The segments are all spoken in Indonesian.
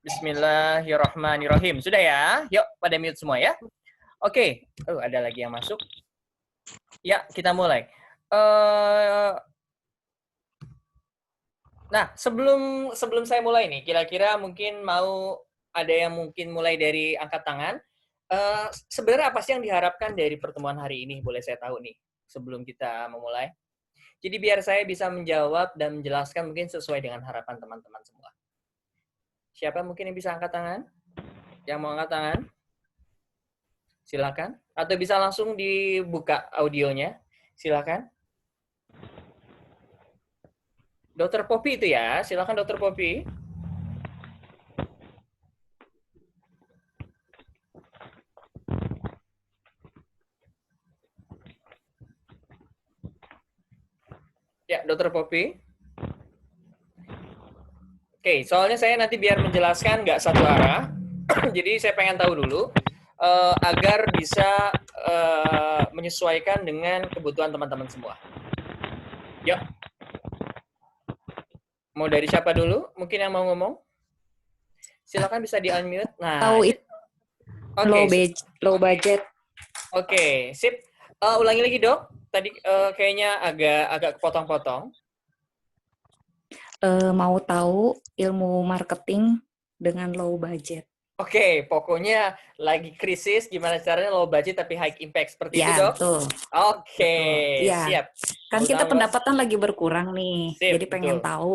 Bismillahirrahmanirrahim. Sudah ya? Yuk, pada mute semua ya. Oke. Ada lagi yang masuk. Ya, kita mulai. Nah, sebelum saya mulai nih, kira-kira mungkin mau ada yang mungkin mulai dari angkat tangan. Sebenarnya apa sih yang diharapkan dari pertemuan hari ini? Boleh saya tahu nih, sebelum kita memulai. Jadi biar saya bisa menjawab dan menjelaskan mungkin sesuai dengan harapan teman-teman semua. Siapa mungkin yang bisa angkat tangan? Yang mau angkat tangan? Silakan. Atau bisa langsung dibuka audionya. Silakan. Dokter Poppy itu ya. Silakan Dokter Poppy. Ya, Dokter Poppy. Oke, soalnya saya nanti biar menjelaskan nggak satu arah. Jadi saya pengen tahu dulu agar bisa menyesuaikan dengan kebutuhan teman-teman semua. Yuk. Mau dari siapa dulu? Mungkin yang mau ngomong? Silakan bisa di-unmute. Nah, tahu itu low budget. Oke, sip. Ulangi lagi, Dok. Tadi kayaknya agak kepotong-potong. Mau tahu ilmu marketing dengan low budget. Oke, pokoknya lagi krisis, gimana caranya low budget tapi high impact. Seperti itu, Ya, Dok? betul. Oke, Ya, siap. kan kita pendapatan lagi berkurang nih. Sip, Jadi pengen betul. tahu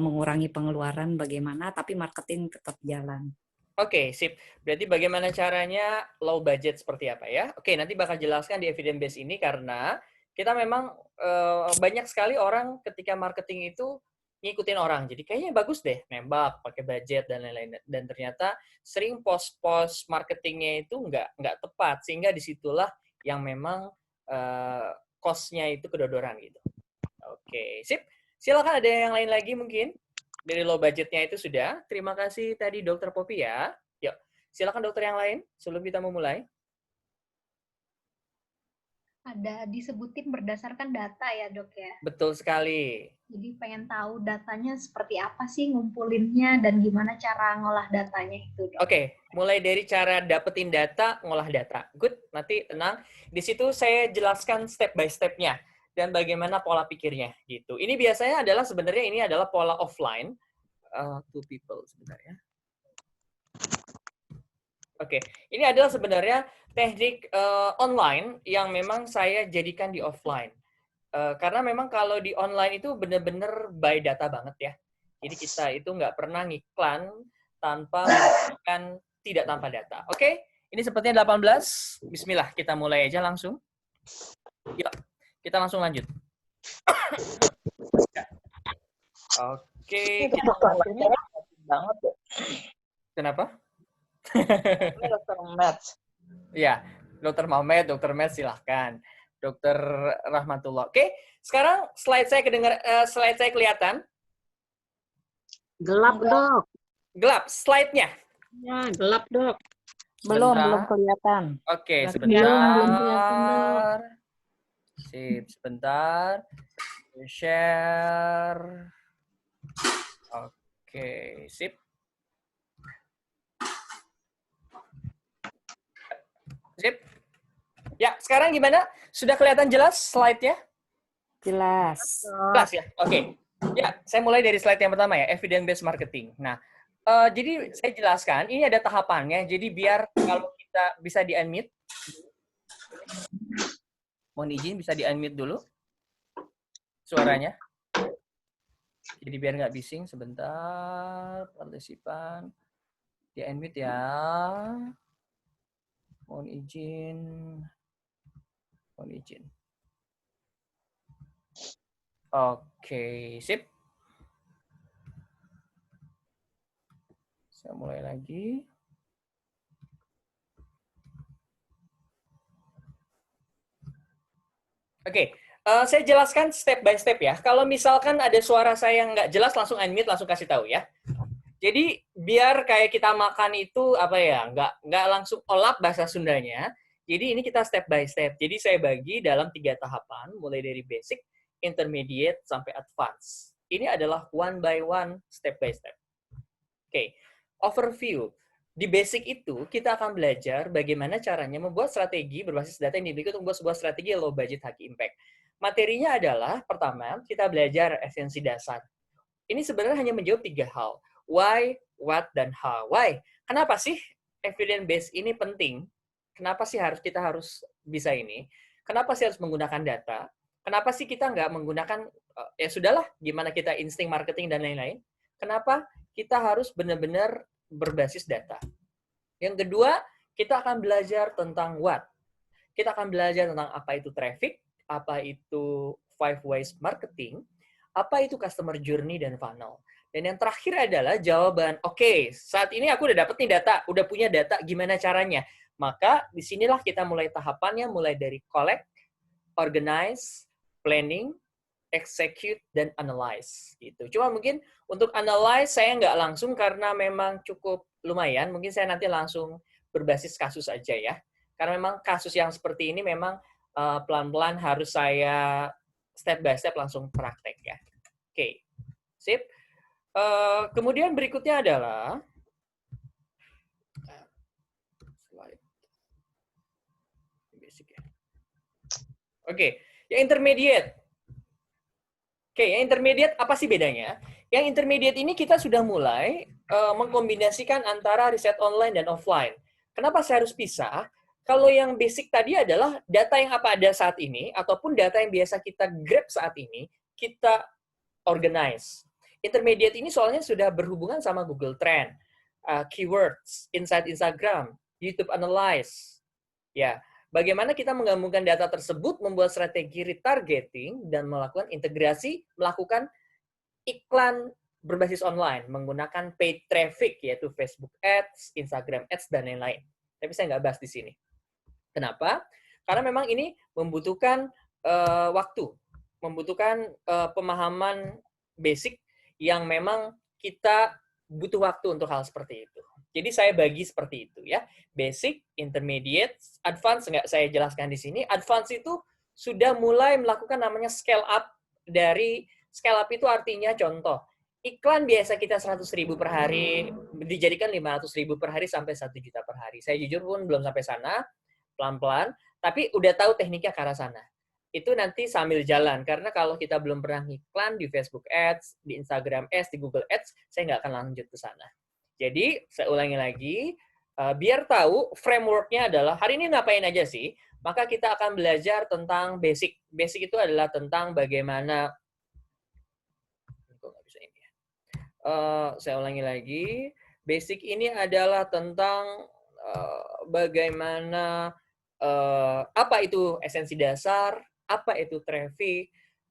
mengurangi pengeluaran bagaimana, tapi marketing tetap jalan. Oke, sip. Berarti bagaimana caranya low budget seperti apa ya? Oke, nanti bakal jelaskan di evidence base ini karena kita memang banyak sekali orang ketika marketing itu ngikutin orang. Jadi kayaknya bagus deh nembak, pakai budget dan lain-lain. Dan ternyata sering pos-pos marketingnya itu nggak tepat sehingga disitulah yang memang cost-nya itu kedodoran gitu. Oke, sip. Silakan ada yang lain lagi mungkin. Dari low budgetnya itu sudah. Terima kasih tadi Dokter Poppy ya. Yuk, silakan dokter yang lain sebelum kita memulai. Ada disebutin berdasarkan data ya, Dok ya? Betul sekali. Jadi pengen tahu datanya seperti apa sih ngumpulinnya dan gimana cara ngolah datanya itu, Dok. Oke, mulai dari cara dapetin data, ngolah data. Good, nanti tenang. Di situ saya jelaskan step by step-nya dan bagaimana pola pikirnya gitu. Ini biasanya adalah sebenarnya ini adalah pola offline. Two people sebenarnya. Oke, ini adalah sebenarnya teknik online yang memang saya jadikan di offline. Karena memang kalau di online itu benar-benar by data banget ya. Jadi kita itu nggak pernah ngiklan tanpa menggunakan tidak tanpa data. Oke, ini sepertinya 18. Bismillah, kita mulai aja langsung. Yuk, kita langsung lanjut. Oke, kita banget ya. Kenapa? Ini dokter Matt. Ya, Dokter Mamet, Dokter Matt silahkan. Dokter Rahmatullah. Oke, sekarang slide saya kelihatan. Gelap, Dok. Gelap, slide-nya. Ya, gelap, Dok. Belum kelihatan. Oke, Belum. Sip, sebentar. Share. Oke, sip. Sip. Ya, sekarang gimana? Sudah kelihatan jelas slide-nya? Jelas. Jelas ya? Oke. Ya, saya mulai dari slide yang pertama ya, evidence-based marketing. Nah, jadi saya jelaskan, ini ada tahapannya, jadi biar kalau kita bisa di-unmute. Mohon izin, bisa di-unmute dulu suaranya. Jadi biar nggak bising, sebentar, partisipan. Di-unmute ya. Mohon izin. Mohon izin. Oke, sip. Saya mulai lagi. Oke, saya jelaskan step by step ya. Kalau misalkan ada suara saya yang nggak jelas, langsung unmute, langsung kasih tahu ya. Jadi biar kayak kita makan itu apa ya, nggak langsung olap bahasa Sundanya. Jadi ini kita step by step. Jadi saya bagi dalam 3 tahapan, mulai dari basic, intermediate, sampai advance. Ini adalah one by one, step by step. Oke, overview. Di basic itu, kita akan belajar bagaimana caranya membuat strategi berbasis data yang dimiliki untuk membuat sebuah strategi low budget high impact. Materinya adalah, pertama, kita belajar esensi dasar. Ini sebenarnya hanya menjawab 3 hal. Why, what, dan how. Why? Kenapa sih evidence based ini penting? Kenapa sih kita harus bisa ini? Kenapa sih harus menggunakan data? Kenapa sih kita nggak menggunakan, ya sudahlah, gimana kita insting marketing dan lain-lain? Kenapa kita harus benar-benar berbasis data? Yang kedua, kita akan belajar tentang what. Kita akan belajar tentang apa itu traffic, apa itu 5 ways marketing, apa itu customer journey dan funnel. Dan yang terakhir adalah jawaban, oke, saat ini aku udah dapet nih data, udah punya data, gimana caranya? Maka disinilah kita mulai tahapannya, mulai dari collect, organize, planning, execute, dan analyze. Gitu. Cuma mungkin untuk analyze saya nggak langsung karena memang cukup lumayan. Mungkin saya nanti langsung berbasis kasus aja ya. Karena memang kasus yang seperti ini memang pelan-pelan harus saya step by step langsung praktek ya. Oke, sip. Kemudian berikutnya adalah slide. Basic ya. Oke, yang intermediate. Oke, yang intermediate apa sih bedanya? Yang intermediate ini kita sudah mulai mengkombinasikan antara riset online dan offline. Kenapa saya harus pisah? Kalau yang basic tadi adalah data yang apa ada saat ini, ataupun data yang biasa kita grab saat ini, kita organize. Intermediate ini soalnya sudah berhubungan sama Google Trend, keywords, insight Instagram, YouTube Analyze. Ya, bagaimana kita menggabungkan data tersebut, membuat strategi retargeting, dan melakukan integrasi, melakukan iklan berbasis online, menggunakan paid traffic, yaitu Facebook Ads, Instagram Ads, dan lain-lain. Tapi saya nggak bahas di sini. Kenapa? Karena memang ini membutuhkan waktu, membutuhkan pemahaman basic yang memang kita butuh waktu untuk hal seperti itu. Jadi saya bagi seperti itu ya. Basic, intermediate, advance nggak saya jelaskan di sini. Advance itu sudah mulai melakukan namanya scale up. Dari scale up itu artinya contoh, iklan biasa kita 100.000 per hari, dijadikan 500.000 per hari sampai 1 juta per hari. Saya jujur pun belum sampai sana, pelan-pelan, tapi udah tahu tekniknya ke arah sana. Itu nanti sambil jalan, karena kalau kita belum pernah ngiklan di Facebook Ads, di Instagram Ads, di Google Ads, saya nggak akan lanjut ke sana. Jadi, saya ulangi lagi, biar tahu framework-nya adalah, hari ini ngapain aja sih? Maka kita akan belajar tentang basic. Basic itu adalah tentang bagaimana, saya ulangi lagi, basic ini adalah tentang bagaimana, apa itu esensi dasar, apa itu traffic,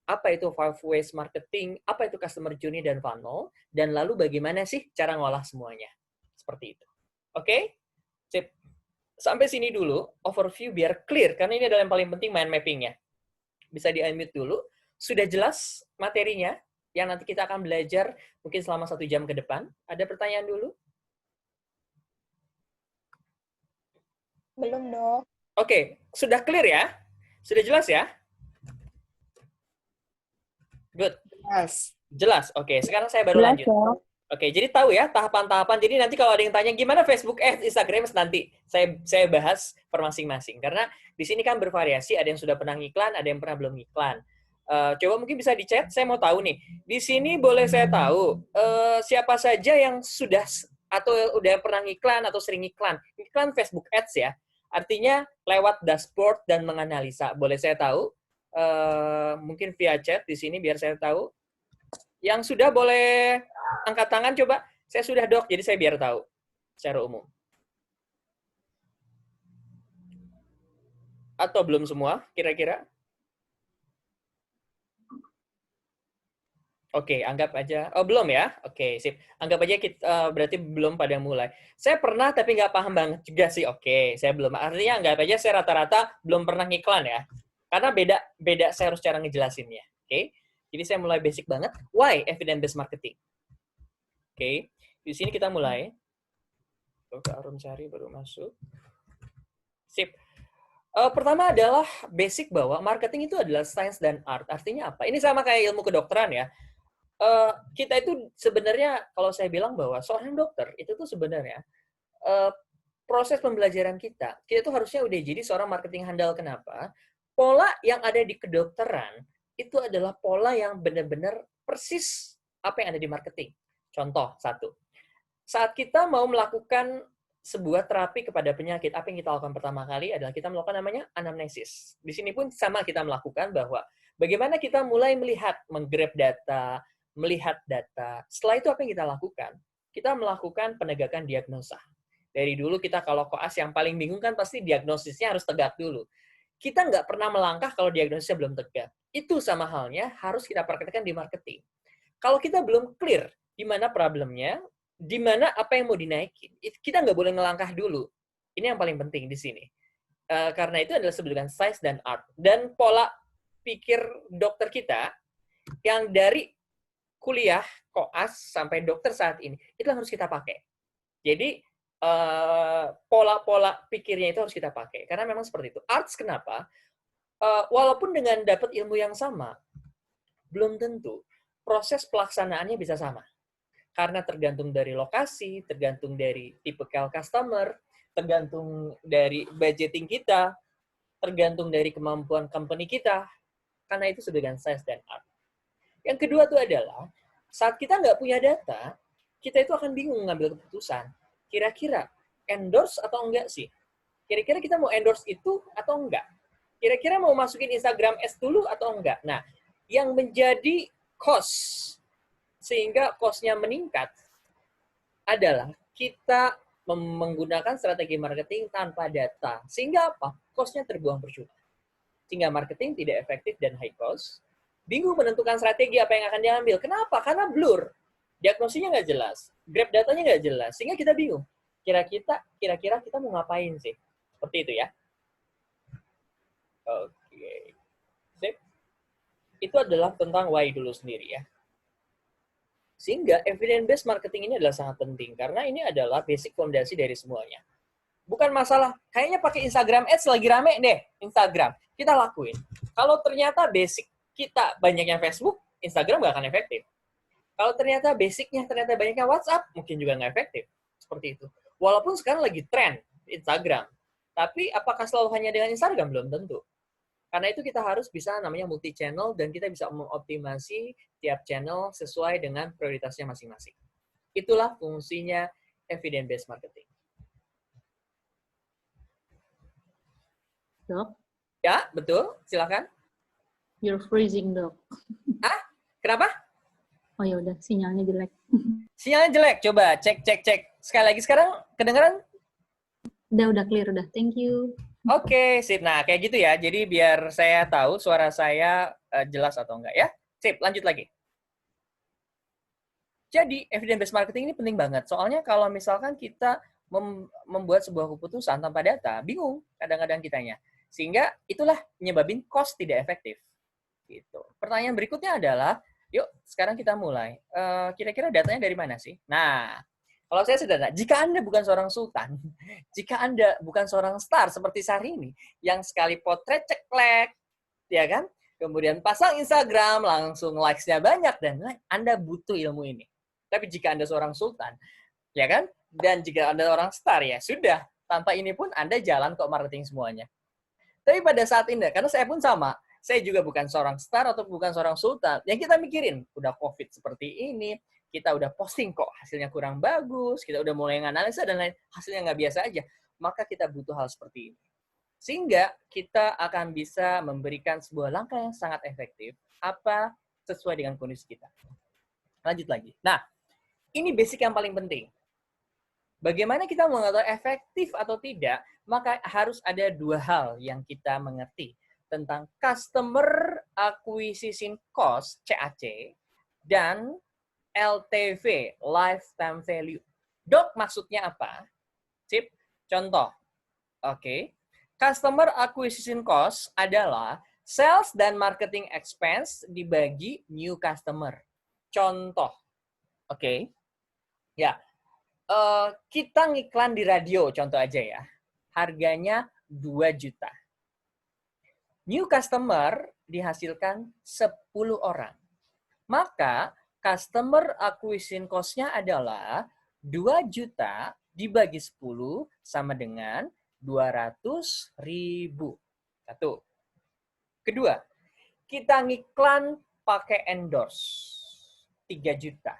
apa itu 5 ways marketing, apa itu customer journey dan funnel, dan lalu bagaimana sih cara ngolah semuanya. Seperti itu. Oke? Sip. Sampai sini dulu, overview biar clear, karena ini adalah yang paling penting, mind mapping-nya. Bisa di-unmute dulu. Sudah jelas materinya, yang nanti kita akan belajar mungkin selama 1 jam ke depan. Ada pertanyaan dulu? Belum, Dok. Oke, sudah clear ya? Sudah jelas ya? Good. Yes. Jelas. Oke, sekarang saya baru lanjut. Oke, jadi tahu ya tahapan-tahapan. Jadi nanti kalau ada yang tanya gimana Facebook Ads, Instagram Ads, nanti saya bahas per masing-masing. Karena di sini kan bervariasi, ada yang sudah pernah ngiklan, ada yang pernah belum ngiklan. Coba mungkin bisa di chat, saya mau tahu nih. Di sini boleh saya tahu siapa saja yang sudah atau udah pernah ngiklan atau sering ngiklan. Ngiklan Facebook Ads ya. Artinya lewat dashboard dan menganalisa. Boleh saya tahu? Mungkin via chat di sini biar saya tahu. Yang sudah boleh angkat tangan coba. Saya sudah, Dok, jadi saya biar tahu secara umum. Atau belum semua kira-kira? Oke, anggap aja. Oh, belum ya? Oke, sip. Anggap aja kita berarti belum pada mulai. Saya pernah tapi nggak paham banget juga sih. Oke, saya belum. Artinya anggap aja saya rata-rata belum pernah ngiklan ya. Karena beda saya harus cara ngejelasinnya. Oke. Jadi saya mulai basic banget. Why evidence-based marketing? Oke. Di sini kita mulai. Oke, Arum cari baru masuk. Sip. Pertama adalah basic bahwa marketing itu adalah science dan art. Artinya apa? Ini sama kayak ilmu kedokteran ya. kita itu sebenarnya kalau saya bilang bahwa seorang dokter itu tuh sebenarnya eh, proses pembelajaran kita tuh harusnya udah jadi seorang marketing handal. Kenapa? Pola yang ada di kedokteran itu adalah pola yang benar-benar persis apa yang ada di marketing. Contoh satu, saat kita mau melakukan sebuah terapi kepada penyakit, apa yang kita lakukan pertama kali adalah kita melakukan namanya anamnesis. Di sini pun sama kita melakukan bahwa bagaimana kita mulai menggrab data, melihat data. Setelah itu apa yang kita lakukan? Kita melakukan penegakan diagnosa. Dari dulu kita kalau koas yang paling bingung kan pasti diagnosisnya harus tegak dulu. Kita nggak pernah melangkah kalau diagnosisnya belum tegak. Itu sama halnya harus kita praktekkan di marketing. Kalau kita belum clear di mana problemnya, di mana apa yang mau dinaikin, kita nggak boleh ngelangkah dulu. Ini yang paling penting di sini. Karena itu adalah sebutan science dan art. Dan pola pikir dokter kita yang dari kuliah, koas, sampai dokter saat ini, itu harus kita pakai. Jadi, pola-pola pikirnya itu harus kita pakai. Karena memang seperti itu. Arts kenapa? Walaupun dengan dapat ilmu yang sama, belum tentu proses pelaksanaannya bisa sama. Karena tergantung dari lokasi, tergantung dari tipikal customer, tergantung dari budgeting kita, tergantung dari kemampuan company kita. Karena itu sebagai science dan art. Yang kedua itu adalah, saat kita nggak punya data, kita itu akan bingung mengambil keputusan. Kira-kira endorse atau enggak sih? Kira-kira kita mau endorse itu atau enggak? Kira-kira mau masukin Instagram Ads dulu atau enggak? Nah, yang menjadi cost, sehingga cost-nya meningkat, adalah kita menggunakan strategi marketing tanpa data. Sehingga apa? Cost-nya terbuang percuma. Sehingga marketing tidak efektif dan high cost. Bingung menentukan strategi apa yang akan diambil. Kenapa? Karena blur. Diagnosinya nggak jelas. Grab datanya nggak jelas. Sehingga kita bingung. Kira-kira kita mau ngapain sih? Seperti itu ya. Oke. Sip. Itu adalah tentang why dulu sendiri ya. Sehingga evidence-based marketing ini adalah sangat penting. Karena ini adalah basic fondasi dari semuanya. Bukan masalah, kayaknya pakai Instagram Ads lagi rame deh, Instagram. Kita lakuin. Kalau ternyata basic kita banyaknya Facebook, Instagram nggak akan efektif. Kalau ternyata basicnya ternyata banyaknya WhatsApp, mungkin juga nggak efektif. Seperti itu. Walaupun sekarang lagi tren Instagram. Tapi apakah selalu hanya dengan Instagram? Belum tentu. Karena itu kita harus bisa namanya multi-channel dan kita bisa mengoptimasi tiap channel sesuai dengan prioritasnya masing-masing. Itulah fungsinya evidence-based marketing. Dok, Ya, betul. Silakan. you're freezing, Dok. Kenapa? Oh ya udah, sinyalnya jelek. Sinyalnya jelek. Coba cek. Sekali lagi sekarang kedengeran? Udah clear udah. Thank you. Oke, sip. Nah, kayak gitu ya. Jadi biar saya tahu suara saya jelas atau enggak ya. Sip, lanjut lagi. Jadi, evidence-based marketing ini penting banget. Soalnya kalau misalkan kita membuat sebuah keputusan tanpa data, bingung kadang-kadang kitanya. Sehingga itulah menyebabkan cost tidak efektif. Gitu. Pertanyaan berikutnya adalah, yuk sekarang kita mulai. Kira-kira datanya dari mana sih? Nah, kalau saya sederhana, jika Anda bukan seorang sultan, jika Anda bukan seorang star seperti Syahrini, yang sekali potret ceklek, ya kan? Kemudian pasang Instagram, langsung likes-nya banyak, dan Anda butuh ilmu ini. Tapi jika Anda seorang sultan, ya kan? Dan jika Anda orang star, ya sudah. Tanpa ini pun Anda jalan kok marketing semuanya. Tapi pada saat ini, karena saya pun sama, saya juga bukan seorang star atau bukan seorang sultan. Yang kita mikirin, udah COVID seperti ini, kita udah posting kok hasilnya kurang bagus, kita udah mulai nganalisa dan lain, hasilnya nggak biasa aja. Maka kita butuh hal seperti ini. Sehingga kita akan bisa memberikan sebuah langkah yang sangat efektif, apa sesuai dengan kondisi kita. Lanjut lagi. Nah, ini basic yang paling penting. Bagaimana kita mengetahui efektif atau tidak, maka harus ada dua hal yang kita mengerti tentang Customer Acquisition Cost, CAC, dan LTV, Lifetime Value. Dok, maksudnya apa? Sip, contoh. Oke. Customer Acquisition Cost adalah sales dan marketing expense dibagi new customer. Contoh. Oke. Ya. Kita ngiklan di radio, contoh aja ya. Harganya 2 juta. New customer dihasilkan 10 orang. Maka customer acquisition cost-nya adalah 2 juta dibagi 10 sama dengan 200.000. Satu. Kedua, kita ngiklan pakai endorse 3 juta.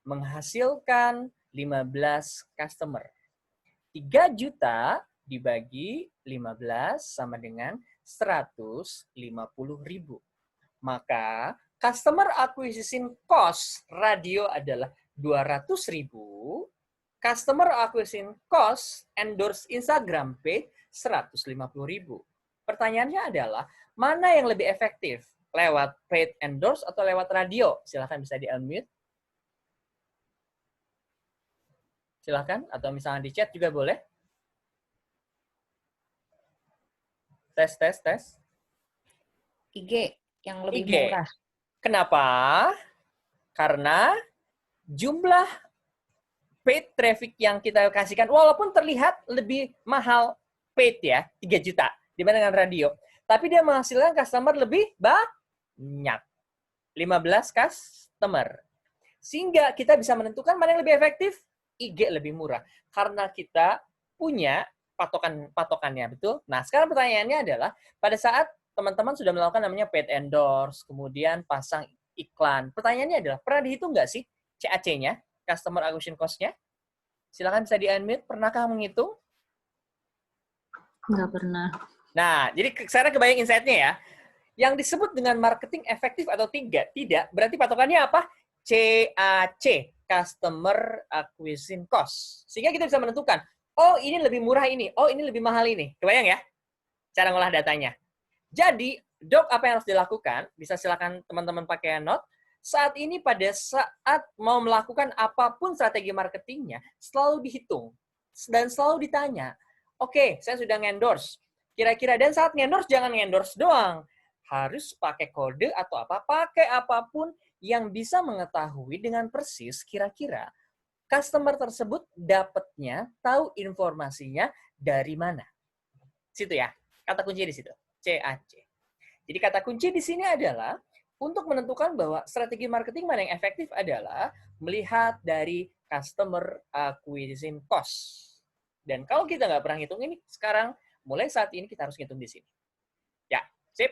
Menghasilkan 15 customer. 3 juta dibagi 15 sama dengan 150.000. Maka customer acquisition cost radio adalah 200.000. Customer acquisition cost endorse Instagram page 150.000. Pertanyaannya adalah, mana yang lebih efektif? Lewat paid endorse atau lewat radio? Silahkan bisa di-unmute. Silahkan, atau misalnya di chat juga boleh. Tes. IG yang lebih IG. murah. Kenapa? Karena jumlah paid traffic yang kita kasihkan, walaupun terlihat lebih mahal paid ya, 3 juta dibanding dengan radio. Tapi dia menghasilkan customer lebih banyak. 15 customer. Sehingga kita bisa menentukan mana yang lebih efektif. IG lebih murah. Karena kita punya patokannya, betul? Nah, sekarang pertanyaannya adalah, pada saat teman-teman sudah melakukan namanya paid endorse, kemudian pasang iklan. Pertanyaannya adalah, pernah dihitung nggak sih CAC-nya, customer acquisition cost-nya? Silakan bisa di-unmute. Pernahkah menghitung? Nggak pernah. Nah, jadi sekarang kebayang insight-nya ya. Yang disebut dengan marketing efektif atau tidak, berarti patokannya apa? CAC, Customer Acquisition Cost. Sehingga kita bisa menentukan, oh ini lebih murah ini, oh ini lebih mahal ini. Kebayang ya? Cara ngolah datanya. Jadi, Dok, apa yang harus dilakukan? Bisa silakan teman-teman pakai note. Saat ini pada saat mau melakukan apapun strategi marketingnya, selalu dihitung. Dan selalu ditanya, oke, saya sudah nge-endorse. Kira-kira, dan saat nge-endorse, jangan nge-endorse doang. Harus pakai kode atau apa, pakai apapun yang bisa mengetahui dengan persis kira-kira customer tersebut dapatnya, tahu informasinya dari mana. Situ ya, kata kunci di situ, CAC. Jadi kata kunci di sini adalah untuk menentukan bahwa strategi marketing mana yang efektif adalah melihat dari customer acquisition cost. Dan kalau kita nggak pernah hitung ini, sekarang mulai saat ini kita harus hitung di sini. Ya, sip.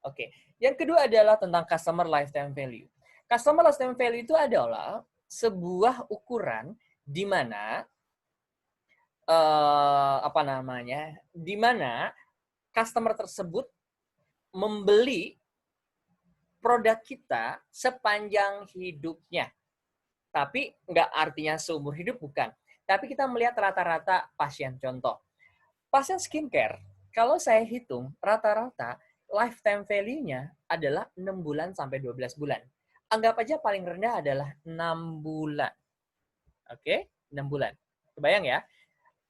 Oke. Yang kedua adalah tentang customer lifetime value. Customer lifetime value itu adalah sebuah ukuran di mana di mana customer tersebut membeli produk kita sepanjang hidupnya. Tapi nggak artinya seumur hidup, bukan. Tapi kita melihat rata-rata pasien. Contoh, pasien skincare, kalau saya hitung rata-rata lifetime value-nya adalah 6 bulan sampai 12 bulan. Anggap aja paling rendah adalah 6 bulan. Oke, 6 bulan. Kebayang ya?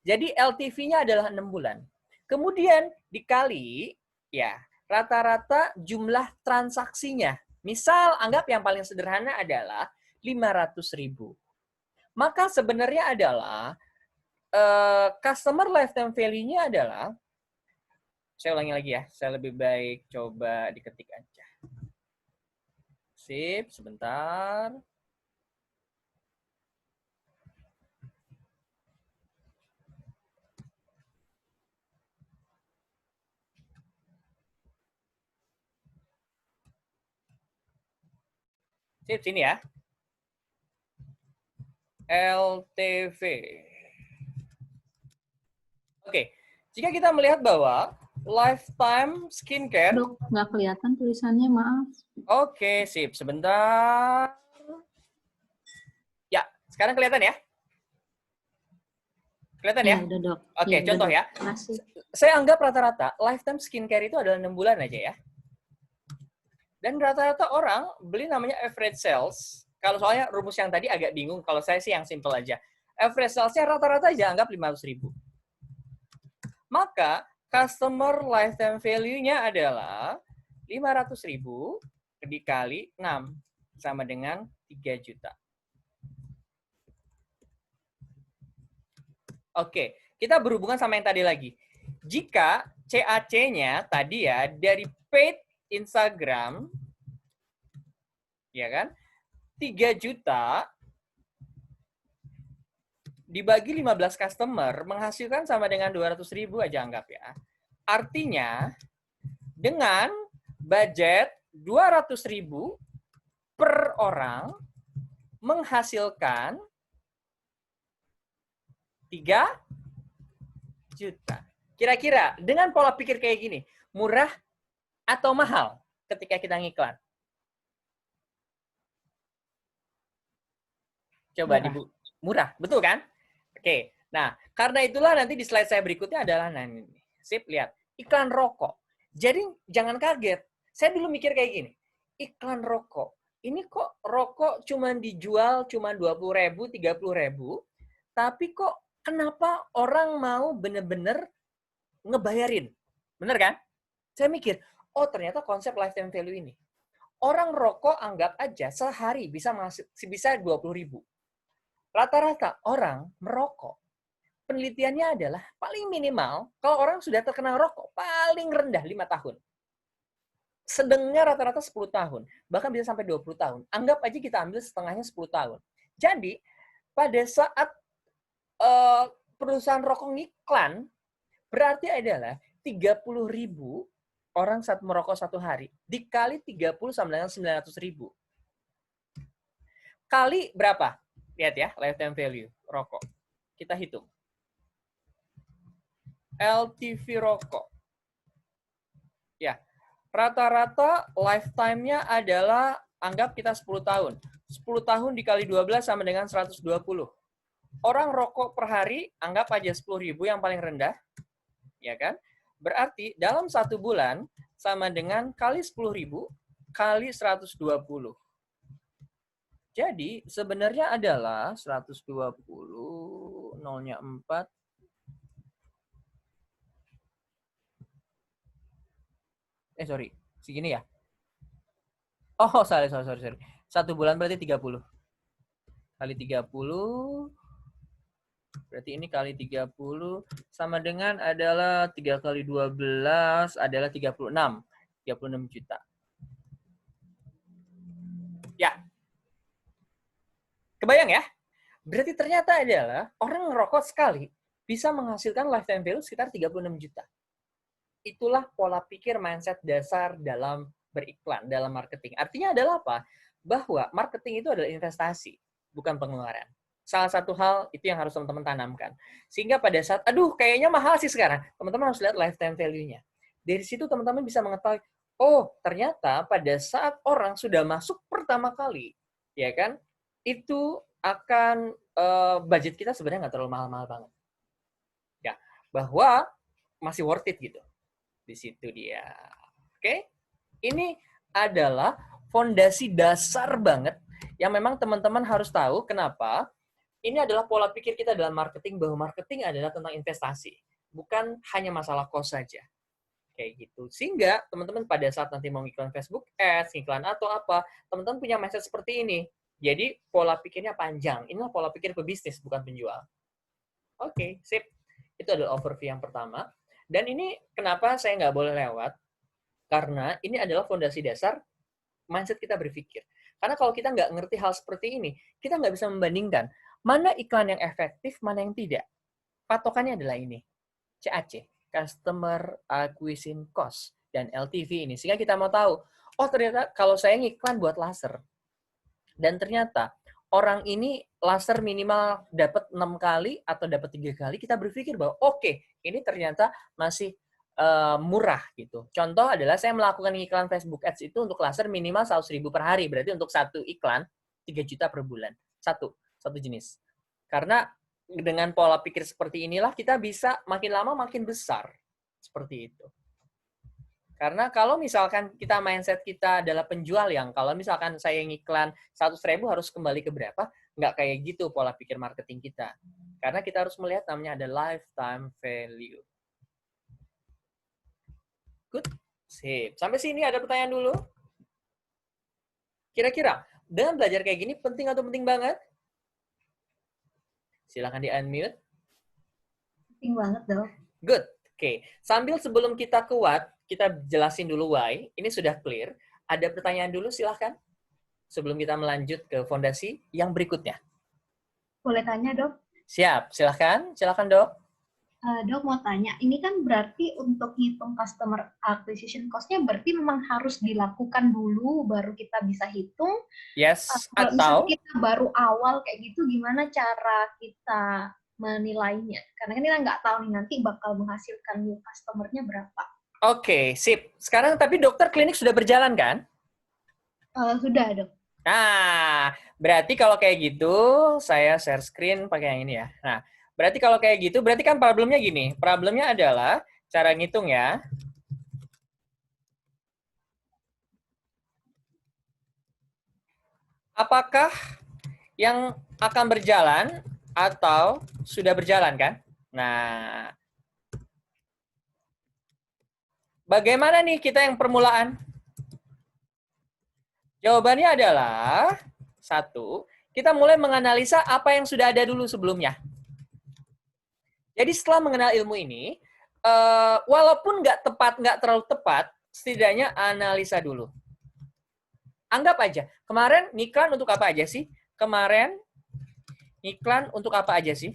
Jadi LTV-nya adalah 6 bulan. Kemudian dikali ya rata-rata jumlah transaksinya. Misal anggap yang paling sederhana adalah 500.000. Maka sebenarnya adalah customer lifetime value-nya adalah, saya ulangi lagi ya, saya lebih baik coba diketik aja. Sip, sebentar. Sip, sini ya. LTV. Oke, jika kita melihat bahwa lifetime skincare. Dok, nggak kelihatan tulisannya, maaf. Oke, sip. Sebentar. Ya, sekarang kelihatan ya? Kelihatan ya? Udah, Dok. Oke, Ya, contoh udah, ya. Dok. Makasih. Saya anggap rata-rata lifetime skincare itu adalah 6 bulan aja ya. Dan rata-rata orang beli namanya average sales. Kalau soalnya rumus yang tadi agak bingung, kalau saya sih yang simple aja. Average sales-nya rata-rata aja anggap 500.000. Maka customer lifetime value-nya adalah 500.000 dikali 6 sama dengan 3 juta. Oke, kita berhubungan sama yang tadi lagi. Jika CAC-nya tadi ya dari paid Instagram, ya kan, 3 juta dibagi 15 customer menghasilkan sama dengan 200.000 aja anggap ya. Artinya dengan budget 200.000 per orang menghasilkan 3 juta. Kira-kira dengan pola pikir kayak gini, murah atau mahal ketika kita ngiklan? Coba Murah. Ibu, murah, betul kan? Oke, nah karena itulah nanti di slide saya berikutnya adalah, nah ini, sip, lihat, iklan rokok. Jadi jangan kaget, saya dulu mikir kayak gini, iklan rokok, ini kok rokok cuma dijual cuma 20.000, 30.000, tapi kok kenapa orang mau bener-bener ngebayarin? Bener kan? Saya mikir, oh ternyata konsep lifetime value ini. Orang rokok anggap aja sehari bisa 20.000. Rata-rata orang merokok, penelitiannya adalah paling minimal, kalau orang sudah terkena rokok, paling rendah 5 tahun. Sedangnya rata-rata 10 tahun, bahkan bisa sampai 20 tahun. Anggap aja kita ambil setengahnya 10 tahun. Jadi, pada saat perusahaan rokok ngiklan, berarti adalah 30.000 orang saat merokok satu hari. Dikali 30 sama dengan 900.000. Kali berapa? Lihat ya, lifetime value rokok. Kita hitung. LTV rokok. Ya, rata-rata lifetime-nya adalah, anggap kita 10 tahun. 10 tahun dikali 12 sama dengan 120. Orang rokok per hari, anggap aja 10.000 yang paling rendah. Ya kan? Berarti dalam 1 bulan sama dengan kali 10.000 kali 120. Jadi sebenarnya adalah 120, nolnya 4. Sorry. Segini ya? Oh, sorry. 1 bulan berarti 30. Kali 30. Berarti ini kali 30 sama dengan adalah 3 kali 12 adalah 36. 36 juta. Ya. Kebayang ya? Berarti ternyata adalah orang ngerokok sekali bisa menghasilkan lifetime value sekitar 36 juta. Itulah pola pikir mindset dasar dalam beriklan, dalam marketing. Artinya adalah apa? Bahwa marketing itu adalah investasi, bukan pengeluaran. Salah satu hal itu yang harus teman-teman tanamkan. Sehingga pada saat, aduh kayaknya mahal sih sekarang, teman-teman harus lihat lifetime value-nya. Dari situ teman-teman bisa mengetahui, oh ternyata pada saat orang sudah masuk pertama kali, ya kan, itu akan budget kita sebenarnya nggak terlalu mahal-mahal banget. Ya, bahwa masih worth it gitu. Di situ dia. Oke? Ini adalah fondasi dasar banget yang memang teman-teman harus tahu kenapa ini adalah pola pikir kita dalam marketing, bahwa marketing adalah tentang investasi, bukan hanya masalah cost saja. Kayak gitu. Sehingga teman-teman pada saat nanti mau iklan Facebook Ads, iklan atau apa, teman-teman punya mindset seperti ini. Jadi pola pikirnya panjang. Inilah pola pikir pebisnis, bukan penjual. Oke, sip. Itu adalah overview yang pertama. Dan ini kenapa saya nggak boleh lewat? Karena ini adalah fondasi dasar mindset kita berpikir. Karena kalau kita nggak ngerti hal seperti ini, kita nggak bisa membandingkan mana iklan yang efektif, mana yang tidak. Patokannya adalah ini, CAC, Customer Acquisition Cost, dan LTV ini. Sehingga kita mau tahu, oh ternyata kalau saya ngiklan buat laser, dan ternyata orang ini laser minimal dapat 6 kali atau dapat 3 kali, kita berpikir bahwa oke, ini ternyata masih murah gitu. Contoh adalah saya melakukan iklan Facebook Ads itu untuk laser minimal 100.000 per hari. Berarti untuk satu iklan 3 juta per bulan. Satu jenis. Karena dengan pola pikir seperti inilah kita bisa makin lama makin besar. Seperti itu. Karena kalau misalkan kita mindset kita adalah penjual yang kalau misalkan saya ngiklan 100.000 harus kembali ke berapa, nggak kayak gitu pola pikir marketing kita. Karena kita harus melihat namanya ada lifetime value. Good. Sip. Sampai sini ada pertanyaan dulu? Kira-kira dengan belajar kayak gini penting atau penting banget? Silakan di-unmute. Penting banget dong. Good. Oke. Sambil sebelum kita kuat, kita jelasin dulu why. Ini sudah clear. Ada pertanyaan dulu, silahkan. sebelum kita melanjut ke fondasi yang berikutnya? Boleh tanya, Dok? Siap, silahkan Dok. Dok mau tanya, ini kan berarti untuk ngitung customer acquisition cost-nya berarti memang harus dilakukan dulu baru kita bisa hitung. Yes, Kalau atau misalnya kita baru awal kayak gitu, gimana cara kita menilainya? Karena kan kita nggak tahu nih nanti bakal menghasilkan new customer-nya berapa. oke, sip. Sekarang tapi dokter klinik sudah berjalan kan? Sudah, Dok. Nah, berarti kalau kayak gitu, saya share screen pakai yang ini ya. Nah, berarti kalau kayak gitu, berarti kan problemnya gini. Problemnya adalah cara ngitung ya. Apakah yang akan berjalan atau sudah berjalan kan? Nah, bagaimana nih kita yang permulaan? Jawabannya adalah, satu, kita mulai menganalisa apa yang sudah ada dulu sebelumnya. Jadi setelah mengenal ilmu ini, walaupun nggak terlalu tepat, setidaknya analisa dulu. Anggap aja, kemarin iklan untuk apa aja sih? Kemarin iklan untuk apa aja sih?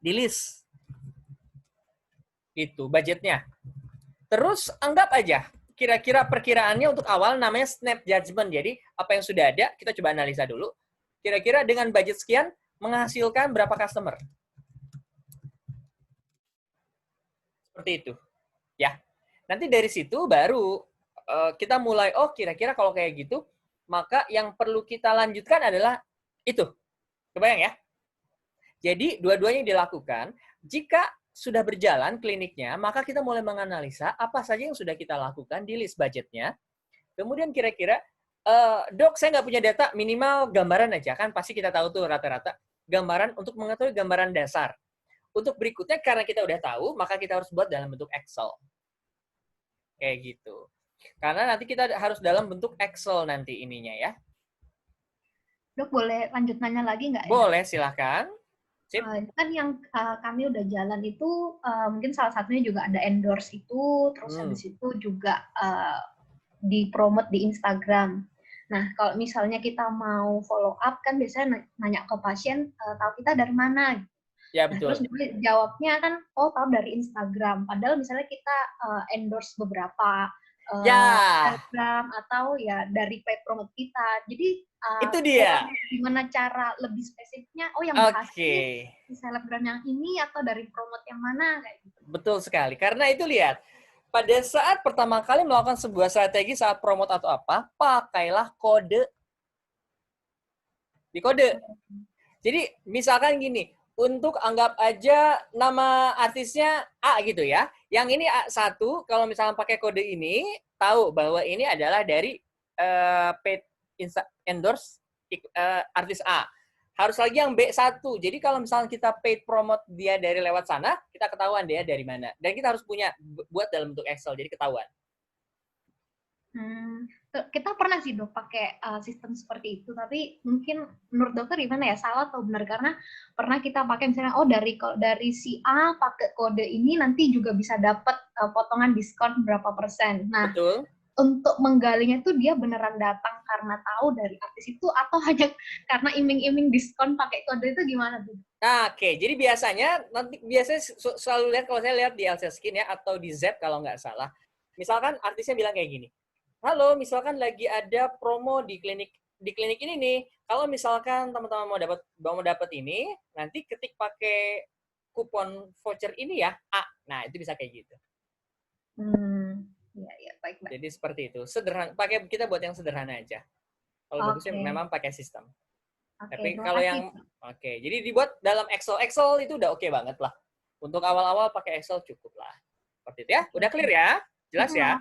Di list. Itu budgetnya. Terus anggap aja, kira-kira perkiraannya untuk awal namanya snap judgment. Jadi apa yang sudah ada, kita coba analisa dulu. Kira-kira dengan budget sekian, menghasilkan berapa customer? Seperti itu. Ya. Nanti dari situ baru kita mulai, oh kira-kira kalau kayak gitu, maka yang perlu kita lanjutkan adalah itu. Kebayang ya? Jadi dua-duanya dilakukan. Jika sudah berjalan kliniknya, maka kita mulai menganalisa apa saja yang sudah kita lakukan di list budgetnya. Kemudian kira-kira, dok saya nggak punya data, minimal gambaran aja. Kan pasti kita tahu tuh rata-rata gambaran untuk mengetahui gambaran dasar. Untuk berikutnya, karena kita udah tahu, maka kita harus buat dalam bentuk Excel. Kayak gitu. Karena nanti kita harus dalam bentuk Excel nanti ininya ya. Dok, boleh lanjut nanya lagi nggak ya? Boleh, silahkan. Sip. Kan yang kami udah jalan itu mungkin salah satunya juga ada endorse itu, terus habis itu juga dipromote di Instagram. Nah, kalau misalnya kita mau follow up kan biasanya nanya ke pasien, tahu kita dari mana? Ya, Nah, betul. terus jawabnya kan, oh tahu dari Instagram. Padahal misalnya kita endorse beberapa Instagram atau ya dari paid promote kita. Jadi itu dia. Gimana cara lebih spesifiknya? Oh yang berhasil di selebgram yang ini atau dari promote yang mana? Kayak gitu. Betul sekali. Karena itu lihat, pada saat pertama kali melakukan sebuah strategi saat promote atau apa, pakailah kode. Di kode. Jadi misalkan gini, untuk anggap aja nama artisnya A gitu ya. Yang ini A1, kalau misalnya pakai kode ini, tahu bahwa ini adalah dari paid endorse artis A. Harus lagi yang B1. Jadi kalau misalnya kita paid promote dia dari lewat sana, kita ketahuan dia dari mana. Dan kita harus punya, buat dalam bentuk Excel, jadi ketahuan. Kita pernah sih dok pakai sistem seperti itu, tapi mungkin menurut dokter gimana ya, salah atau benar? Karena pernah kita pakai misalnya, oh dari si A pakai kode ini nanti juga bisa dapat potongan diskon berapa persen. Nah, betul. Untuk menggalinya tuh dia beneran datang karena tahu dari artis itu atau hanya karena iming-iming diskon pakai kode itu, gimana tuh? Nah, oke. Jadi biasanya selalu lihat, kalau saya lihat di LC Skin ya, atau di Zep kalau nggak salah. Misalkan artisnya bilang kayak gini, halo, misalkan lagi ada promo di klinik ini nih. Kalau misalkan teman-teman mau dapat ini, nanti ketik pakai kupon voucher ini ya, A. Nah, itu bisa kayak gitu. Ya, baik. Jadi seperti itu. Sederhana, kita buat yang sederhana aja. Kalau bagusnya memang pakai sistem. Tapi kalau yang jadi dibuat dalam Excel itu udah oke banget lah. Untuk awal-awal pakai Excel cukup lah. Seperti itu ya. Udah clear ya? Jelas ya?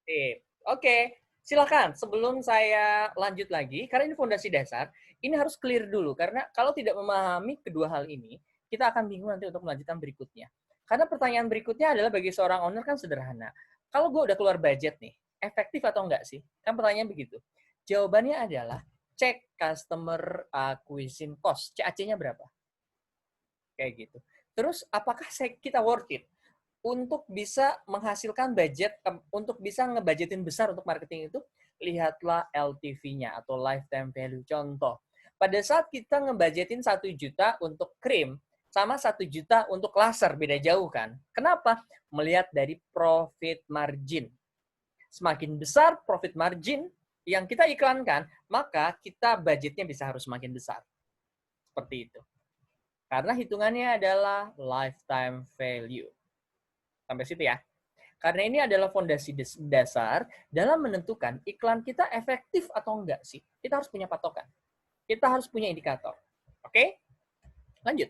Sip. Oke, silakan. Sebelum saya lanjut lagi, karena ini fondasi dasar, ini harus clear dulu. Karena kalau tidak memahami kedua hal ini, kita akan bingung nanti untuk melanjutkan berikutnya. Karena pertanyaan berikutnya adalah bagi seorang owner kan sederhana. Kalau gue udah keluar budget nih, efektif atau enggak sih? Kan pertanyaan begitu. Jawabannya adalah cek customer acquisition cost. CAC-nya berapa? Kayak gitu. Terus apakah kita worth it untuk bisa menghasilkan budget, untuk bisa ngebudgetin besar untuk marketing itu? lihatlah LTV-nya atau lifetime value. Contoh, pada saat kita ngebudgetin 1 juta untuk krim, sama 1 juta untuk laser, beda jauh kan? Kenapa? Melihat dari profit margin. Semakin besar profit margin yang kita iklankan, maka kita budgetnya bisa harus semakin besar. Seperti itu. Karena hitungannya adalah lifetime value. Sampai situ ya. Karena ini adalah fondasi dasar dalam menentukan iklan kita efektif atau enggak sih. Kita harus punya patokan. Kita harus punya indikator. Oke? Lanjut.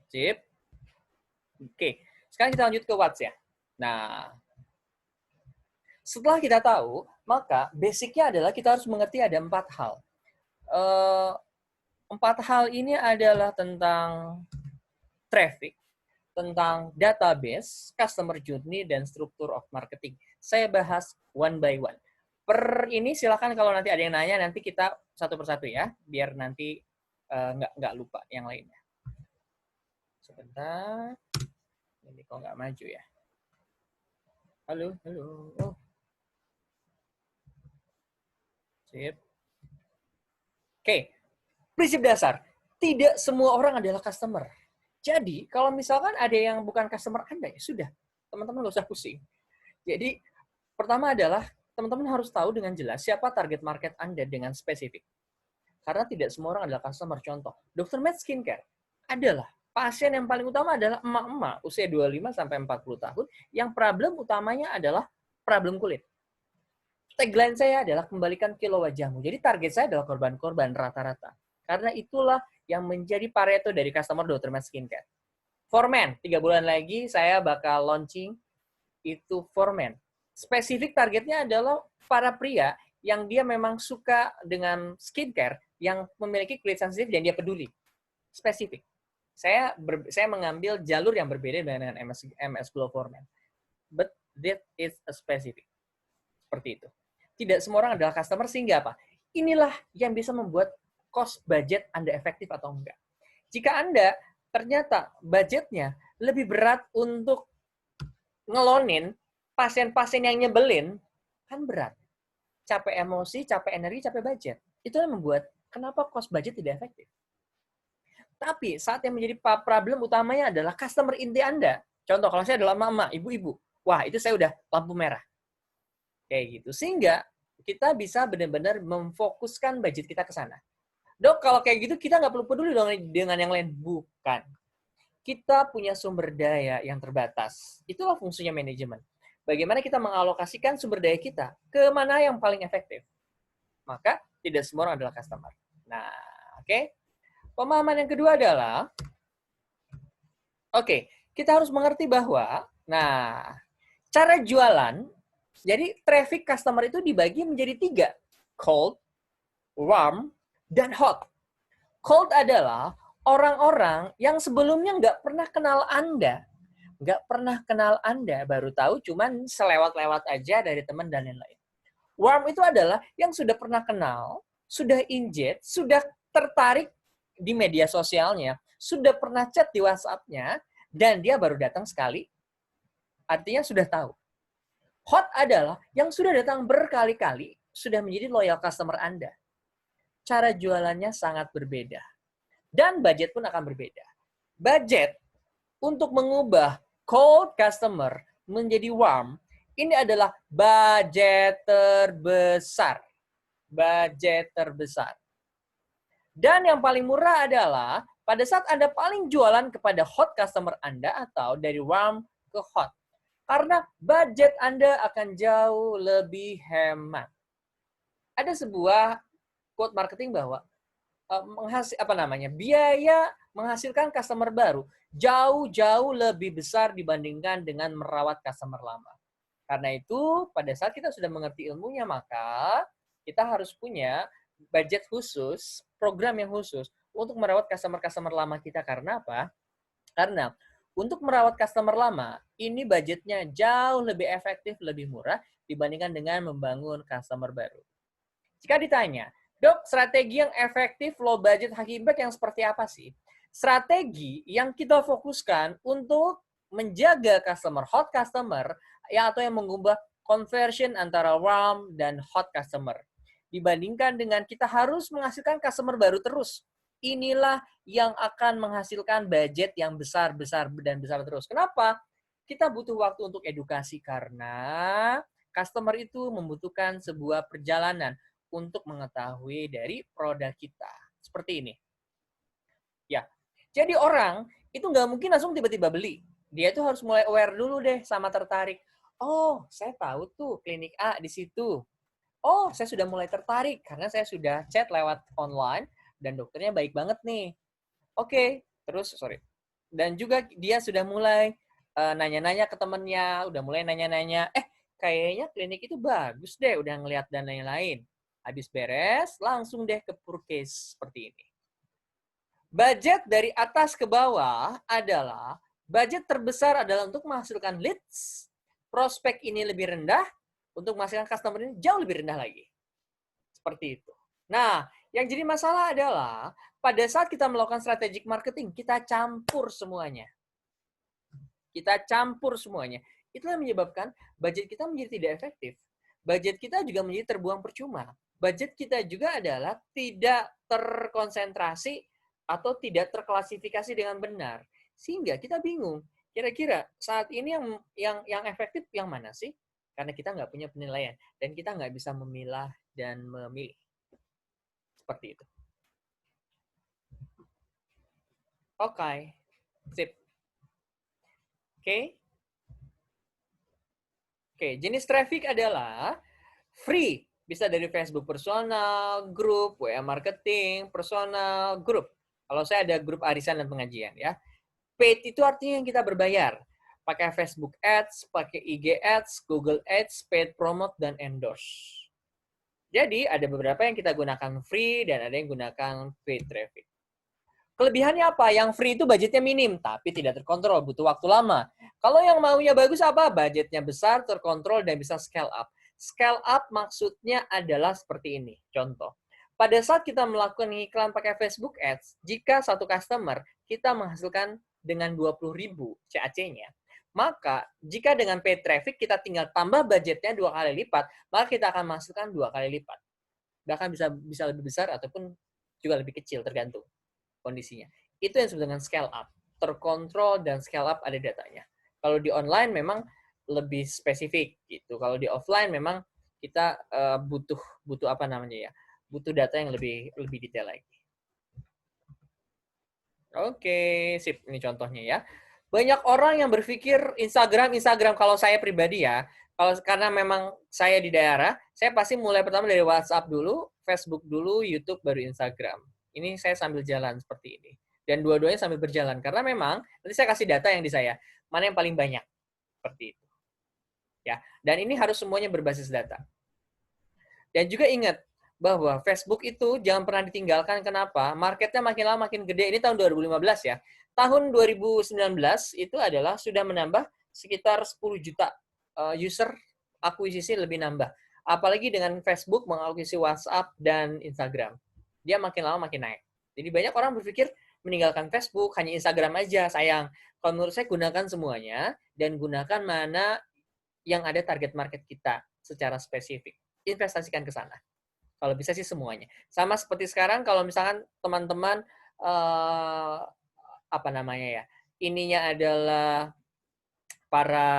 Sip. Oke. Sekarang kita lanjut ke Watts ya. Nah, setelah kita tahu, maka basicnya adalah kita harus mengerti ada 4 hal. 4 hal ini adalah tentang traffic, tentang database, customer journey, dan struktur of marketing. Saya bahas one by one. Per ini silakan kalau nanti ada yang nanya, nanti kita satu persatu ya, biar nanti nggak lupa yang lainnya. Sebentar. Ini kok nggak maju ya. Halo, halo. Oh. Sip. Oke. Prinsip dasar. Tidak semua orang adalah customer. Jadi, kalau misalkan ada yang bukan customer Anda, ya sudah. Teman-teman nggak usah pusing. Jadi, pertama adalah teman-teman harus tahu dengan jelas siapa target market Anda dengan spesifik. Karena tidak semua orang adalah customer. Contoh, Dr. Med Skincare adalah pasien yang paling utama adalah emak-emak usia 25 sampai 40 tahun yang problem utamanya adalah problem kulit. Tagline saya adalah kembalikan kilo wajahmu. Jadi target saya adalah korban-korban rata-rata. Karena itulah yang menjadi Pareto dari customer Dr. Med Skincare. For Men, 3 bulan lagi saya bakal launching itu For Men. Spesifik targetnya adalah para pria yang dia memang suka dengan skincare, yang memiliki kulit sensitif dan dia peduli. Spesifik. Saya mengambil jalur yang berbeda dengan MS Glow For Men. But that is a specific. Seperti itu. Tidak semua orang adalah customer, sehingga apa? Inilah yang bisa membuat cost budget Anda efektif atau enggak. Jika Anda ternyata budgetnya lebih berat untuk ngelonin pasien-pasien yang nyebelin, kan berat. Capek emosi, capek energi, capek budget. Itu yang membuat kenapa cost budget tidak efektif. Tapi saat yang menjadi problem utamanya adalah customer inti Anda. Contoh, kalau saya adalah mama, ibu-ibu. Wah, itu saya udah lampu merah. Kayak gitu. Sehingga kita bisa benar-benar memfokuskan budget kita ke sana. Dok, kalau kayak gitu kita nggak perlu peduli dengan yang lain. Bukan. Kita punya sumber daya yang terbatas. Itulah fungsinya manajemen. Bagaimana kita mengalokasikan sumber daya kita ke mana yang paling efektif. Maka tidak semua orang adalah customer. Nah, oke. Pemahaman yang kedua adalah, kita harus mengerti bahwa, cara jualan, jadi traffic customer itu dibagi menjadi 3. Cold, warm, dan hot. Cold adalah orang-orang yang sebelumnya nggak pernah kenal Anda. Nggak pernah kenal Anda, baru tahu cuman selewat-lewat aja dari teman dan lain-lain. Warm itu adalah yang sudah pernah kenal, sudah injet, sudah tertarik di media sosialnya, sudah pernah chat di WhatsApp-nya, dan dia baru datang sekali, artinya sudah tahu. Hot adalah yang sudah datang berkali-kali, sudah menjadi loyal customer Anda. Cara jualannya sangat berbeda. Dan budget pun akan berbeda. Budget untuk mengubah cold customer menjadi warm, ini adalah budget terbesar. Budget terbesar. Dan yang paling murah adalah pada saat Anda paling jualan kepada hot customer Anda atau dari warm ke hot. Karena budget Anda akan jauh lebih hemat. Ada sebuah quote marketing bahwa biaya menghasilkan customer baru jauh-jauh lebih besar dibandingkan dengan merawat customer lama. Karena itu, pada saat kita sudah mengerti ilmunya, maka kita harus punya budget khusus, program yang khusus untuk merawat customer-customer lama kita. Karena apa? Karena untuk merawat customer lama, ini budgetnya jauh lebih efektif, lebih murah dibandingkan dengan membangun customer baru. Jika ditanya, Dok, strategi yang efektif, low budget, high impact yang seperti apa sih? Strategi yang kita fokuskan untuk menjaga customer, hot customer, atau yang mengubah conversion antara warm dan hot customer. Dibandingkan dengan kita harus menghasilkan customer baru terus. Inilah yang akan menghasilkan budget yang besar-besar dan besar terus. Kenapa? Kita butuh waktu untuk edukasi karena customer itu membutuhkan sebuah perjalanan untuk mengetahui dari produk kita. Seperti ini. Ya, jadi orang itu nggak mungkin langsung tiba-tiba beli. Dia itu harus mulai aware dulu deh sama tertarik. Oh, saya tahu tuh klinik A di situ. Oh, saya sudah mulai tertarik karena saya sudah chat lewat online dan dokternya baik banget nih. Oke, terus sorry. Dan juga dia sudah mulai nanya-nanya ke temennya, udah mulai nanya-nanya, kayaknya klinik itu bagus deh, udah ngeliat dan lain-lain. Habis beres, langsung deh ke purchase seperti ini. Budget dari atas ke bawah adalah, budget terbesar adalah untuk menghasilkan leads, prospek ini lebih rendah, untuk menghasilkan customer ini jauh lebih rendah lagi. Seperti itu. Nah, yang jadi masalah adalah, pada saat kita melakukan strategic marketing, kita campur semuanya. Kita campur semuanya. Itulah yang menyebabkan budget kita menjadi tidak efektif. Budget kita juga menjadi terbuang percuma. Budget kita juga adalah tidak terkonsentrasi atau tidak terklasifikasi dengan benar. Sehingga kita bingung. Kira-kira saat ini yang efektif yang mana sih? Karena kita nggak punya penilaian. Dan kita nggak bisa memilah dan memilih. Seperti itu. Oke. Sip. Oke. Oke, jenis traffic adalah free. Bisa dari Facebook personal, grup, WA marketing, personal, grup. Kalau saya ada grup arisan dan pengajian ya. Paid itu artinya yang kita berbayar. Pakai Facebook Ads, pakai IG Ads, Google Ads, paid promote, dan endorse. Jadi ada beberapa yang kita gunakan free dan ada yang gunakan paid traffic. Kelebihannya apa? Yang free itu budgetnya minim, tapi tidak terkontrol, butuh waktu lama. Kalau yang maunya bagus apa? Budgetnya besar, terkontrol, dan bisa scale up. Scale up maksudnya adalah seperti ini. Contoh, pada saat kita melakukan iklan pakai Facebook Ads, jika satu customer kita menghasilkan dengan 20.000 CAC-nya, maka jika dengan paid traffic kita tinggal tambah budgetnya 2 kali lipat, maka kita akan menghasilkan 2 kali lipat. Bahkan bisa lebih besar ataupun juga lebih kecil, tergantung kondisinya. Itu yang disebut dengan scale up. Terkontrol dan scale up ada datanya. Kalau di online memang lebih spesifik gitu. Kalau di offline memang kita butuh apa namanya ya? Butuh data yang lebih detail lagi. Oke, sip. Ini contohnya ya. Banyak orang yang berpikir Instagram kalau saya pribadi ya. Karena memang saya di daerah, saya pasti mulai pertama dari WhatsApp dulu, Facebook dulu, YouTube baru Instagram. Ini saya sambil jalan seperti ini. Dan dua-duanya sambil berjalan. Karena memang, nanti saya kasih data yang di saya. Mana yang paling banyak. Seperti itu. Ya. Dan ini harus semuanya berbasis data. Dan juga ingat, bahwa Facebook itu jangan pernah ditinggalkan. Kenapa? Marketnya makin lama makin gede. Ini tahun 2015 ya. Tahun 2019 itu adalah sudah menambah sekitar 10 juta user akuisisi lebih nambah. Apalagi dengan Facebook mengakuisisi WhatsApp dan Instagram. Dia makin lama makin naik. Jadi banyak orang berpikir meninggalkan Facebook, hanya Instagram aja, sayang. Kalau menurut saya gunakan semuanya dan gunakan mana yang ada target market kita secara spesifik. Investasikan ke sana. Kalau bisa sih semuanya. Sama seperti sekarang kalau misalkan teman-teman apa namanya ya? Ininya adalah para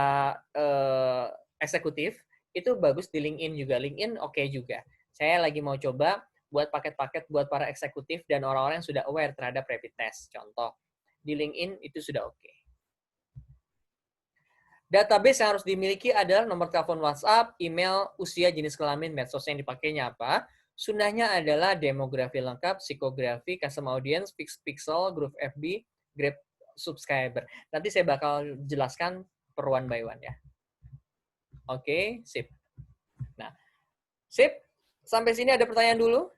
eksekutif, itu bagus di LinkedIn juga. LinkedIn oke juga. Saya lagi mau coba buat paket-paket buat para eksekutif dan orang-orang yang sudah aware terhadap rapid test. Contoh, di LinkedIn itu sudah oke. Database yang harus dimiliki adalah nomor telepon WhatsApp, email, usia, jenis kelamin, medsos yang dipakainya apa. Sunnahnya adalah demografi lengkap, psikografi, custom audience, fixed pixel, group FB, grab subscriber. Nanti saya bakal jelaskan per one by one ya. Oke, sip. Nah, sip. Sampai sini ada pertanyaan dulu?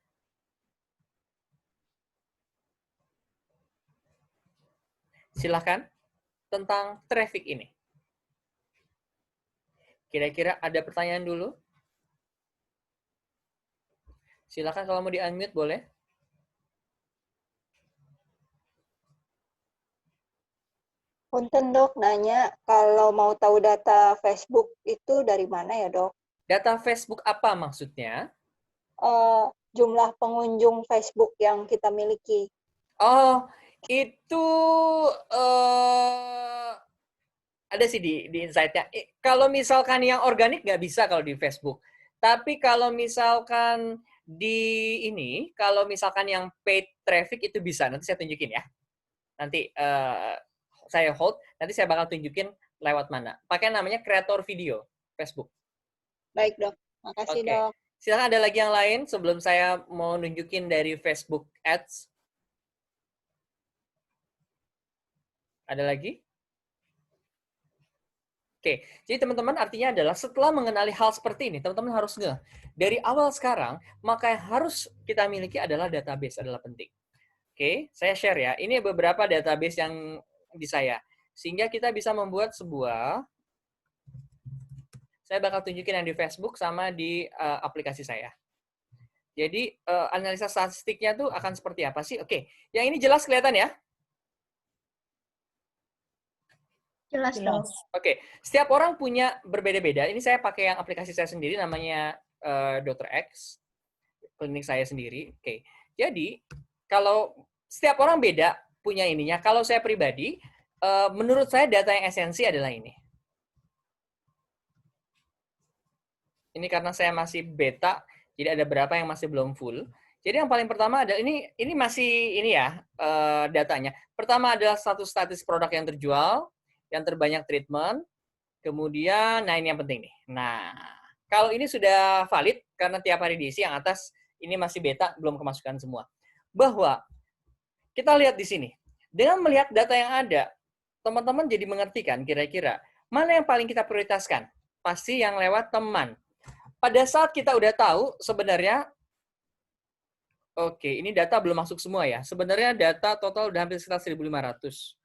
Silahkan. Tentang traffic ini. Kira-kira ada pertanyaan dulu? Silakan kalau mau di-unmute boleh. Punten dok, nanya kalau mau tahu data Facebook itu dari mana ya dok? Data Facebook apa maksudnya? Jumlah pengunjung Facebook yang kita miliki. Oh, itu ada sih di insight-nya. Kalau misalkan yang organik nggak bisa kalau di Facebook. Tapi kalau misalkan kalau misalkan yang paid traffic itu bisa. Nanti saya tunjukin ya. Nanti saya hold, nanti saya bakal tunjukin lewat mana. Pakai namanya kreator video Facebook. Baik dok, makasih Oke. dok. Silakan ada lagi yang lain sebelum saya mau nunjukin dari Facebook Ads. Ada lagi? Oke, jadi teman-teman artinya adalah setelah mengenali hal seperti ini, teman-teman harus ngeh. Dari awal sekarang, maka yang harus kita miliki adalah database, adalah penting. Oke, saya share ya. Ini beberapa database yang di saya. Sehingga kita bisa membuat saya bakal tunjukin yang di Facebook sama di aplikasi saya. Jadi, analisa statistiknya tuh akan seperti apa sih? Oke, yang ini jelas kelihatan ya? Jelas dong. Oke, setiap orang punya berbeda-beda. Ini saya pakai yang aplikasi saya sendiri, namanya Dr. X, klinik saya sendiri. Oke, jadi kalau setiap orang beda punya ininya. Kalau saya pribadi, menurut saya data yang esensi adalah ini. Ini karena saya masih beta, jadi ada beberapa yang masih belum full. Jadi yang paling pertama adalah ini masih ini ya datanya. Pertama adalah status produk yang terjual, yang terbanyak treatment, kemudian, nah ini yang penting nih. Nah, kalau ini sudah valid, karena tiap hari diisi, yang atas ini masih beta, belum kemasukan semua. Bahwa, kita lihat di sini, dengan melihat data yang ada, teman-teman jadi mengerti kan kira-kira, mana yang paling kita prioritaskan? Pasti yang lewat teman. Pada saat kita udah tahu, sebenarnya, oke, ini data belum masuk semua ya. Sebenarnya data total udah hampir sekitar 1.500.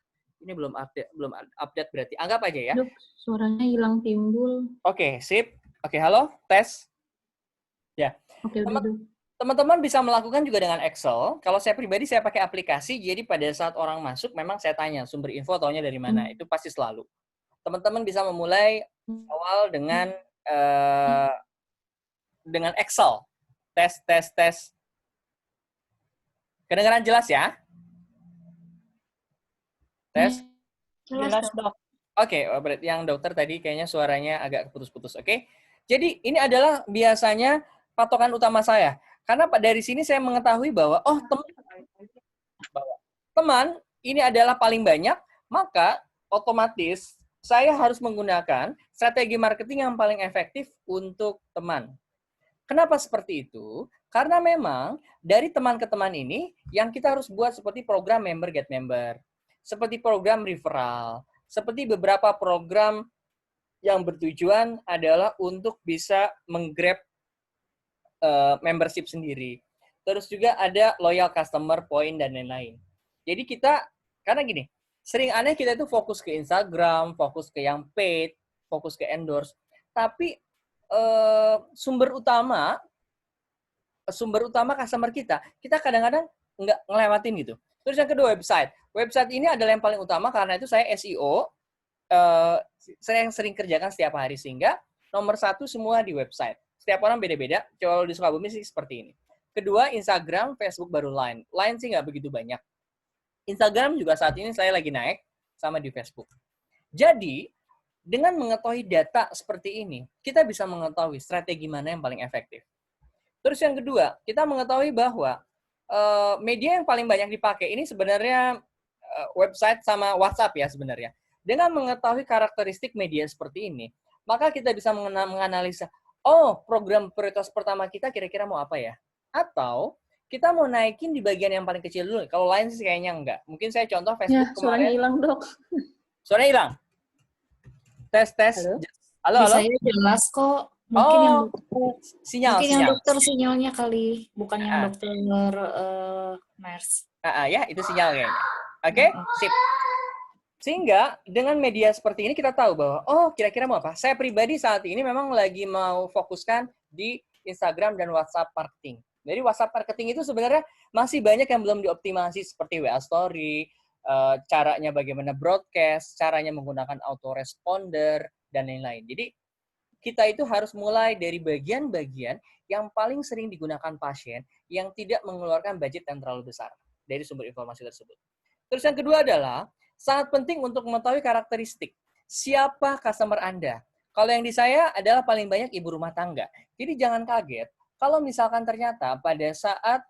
Ini belum update berarti. Anggap aja ya. Dok, suaranya hilang timbul. Oke, sip. Oke, halo, tes. Ya. Oke, udah dok. Teman-teman bisa melakukan juga dengan Excel. Kalau saya pribadi, saya pakai aplikasi. Jadi pada saat orang masuk, memang saya tanya sumber info taunya dari mana. Itu pasti selalu. Teman-teman bisa memulai awal dengan Excel. Tes. Kedengaran jelas ya? Tes. Jelas dok. Oke, berarti yang dokter tadi kayaknya suaranya agak putus-putus. Oke. Jadi ini adalah biasanya patokan utama saya. Karena dari sini saya mengetahui bahwa teman ini adalah paling banyak, maka otomatis saya harus menggunakan strategi marketing yang paling efektif untuk teman. Kenapa seperti itu? Karena memang dari teman ke teman ini yang kita harus buat seperti program member get member, seperti program referral, seperti beberapa program yang bertujuan adalah untuk bisa menggrab membership sendiri. Terus juga ada loyal customer point dan lain-lain. Jadi kita, karena gini, sering aneh kita itu fokus ke Instagram, fokus ke yang paid, fokus ke endorse. Tapi sumber utama customer kita kadang-kadang nggak ngelewatin gitu. Terus yang kedua website. Website ini adalah yang paling utama karena itu saya SEO, saya yang sering kerjakan setiap hari sehingga nomor satu semua di website. Setiap orang beda-beda. Kalau di Sukabumi sih seperti ini. Kedua Instagram, Facebook baru Line. Line sih nggak begitu banyak. Instagram juga saat ini saya lagi naik sama di Facebook. Jadi dengan mengetahui data seperti ini, kita bisa mengetahui strategi mana yang paling efektif. Terus yang kedua, kita mengetahui bahwa media yang paling banyak dipakai ini sebenarnya website sama WhatsApp ya sebenarnya. Dengan mengetahui karakteristik media seperti ini, maka kita bisa menganalisa, oh program prioritas pertama kita kira-kira mau apa ya? Atau kita mau naikin di bagian yang paling kecil dulu. Kalau lain sih kayaknya enggak. Mungkin saya contoh Facebook Ya, suaranya hilang dok. Suaranya hilang? Tes. Halo. Saya jelas kok. Mungkin yang sinyal. Yang dokter sinyalnya kali, bukan yang dokter nurse. Ya, itu sinyal kayaknya. Oke, sip. Sehingga dengan media seperti ini kita tahu bahwa, oh kira-kira mau apa? Saya pribadi saat ini memang lagi mau fokuskan di Instagram dan WhatsApp marketing. Jadi WhatsApp marketing itu sebenarnya masih banyak yang belum dioptimasi seperti WA Story, caranya bagaimana broadcast, caranya menggunakan autoresponder, dan lain-lain. Jadi, kita itu harus mulai dari bagian-bagian yang paling sering digunakan pasien yang tidak mengeluarkan budget yang terlalu besar dari sumber informasi tersebut. Terus yang kedua adalah, sangat penting untuk mengetahui karakteristik. Siapa customer Anda? Kalau yang di saya adalah paling banyak ibu rumah tangga. Jadi jangan kaget kalau misalkan ternyata pada saat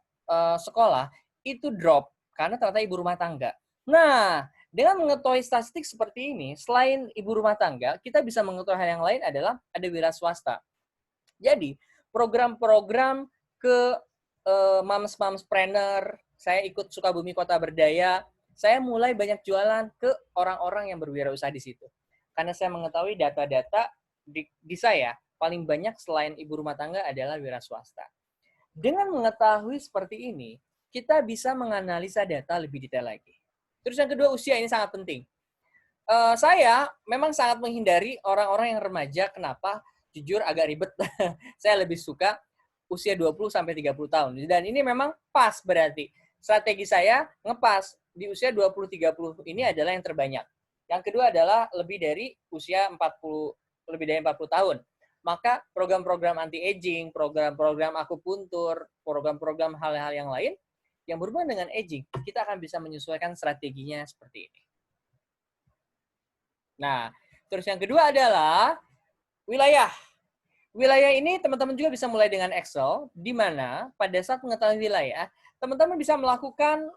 sekolah itu drop karena ternyata ibu rumah tangga. Nah, dengan mengetahui statistik seperti ini, selain ibu rumah tangga, kita bisa mengetahui hal yang lain adalah ada wira swasta. Jadi, program-program ke moms-momspreneur, saya ikut Sukabumi Kota Berdaya, saya mulai banyak jualan ke orang-orang yang berwirausaha di situ. Karena saya mengetahui data-data di saya, paling banyak selain ibu rumah tangga adalah wira swasta. Dengan mengetahui seperti ini, kita bisa menganalisa data lebih detail lagi. Terus yang kedua, usia ini sangat penting. Saya memang sangat menghindari orang-orang yang remaja. Kenapa? Jujur agak ribet. Saya lebih suka usia 20-30 tahun. Dan ini memang pas berarti. Strategi saya ngepas di usia 20-30 ini adalah yang terbanyak. Yang kedua adalah lebih dari usia 40 tahun. Maka program-program anti-aging, program-program akupuntur, program-program hal-hal yang lain yang berhubungan dengan aging, kita akan bisa menyesuaikan strateginya seperti ini. Nah, terus yang kedua adalah wilayah. Wilayah ini teman-teman juga bisa mulai dengan Excel, di mana pada saat mengetahui wilayah, teman-teman bisa melakukan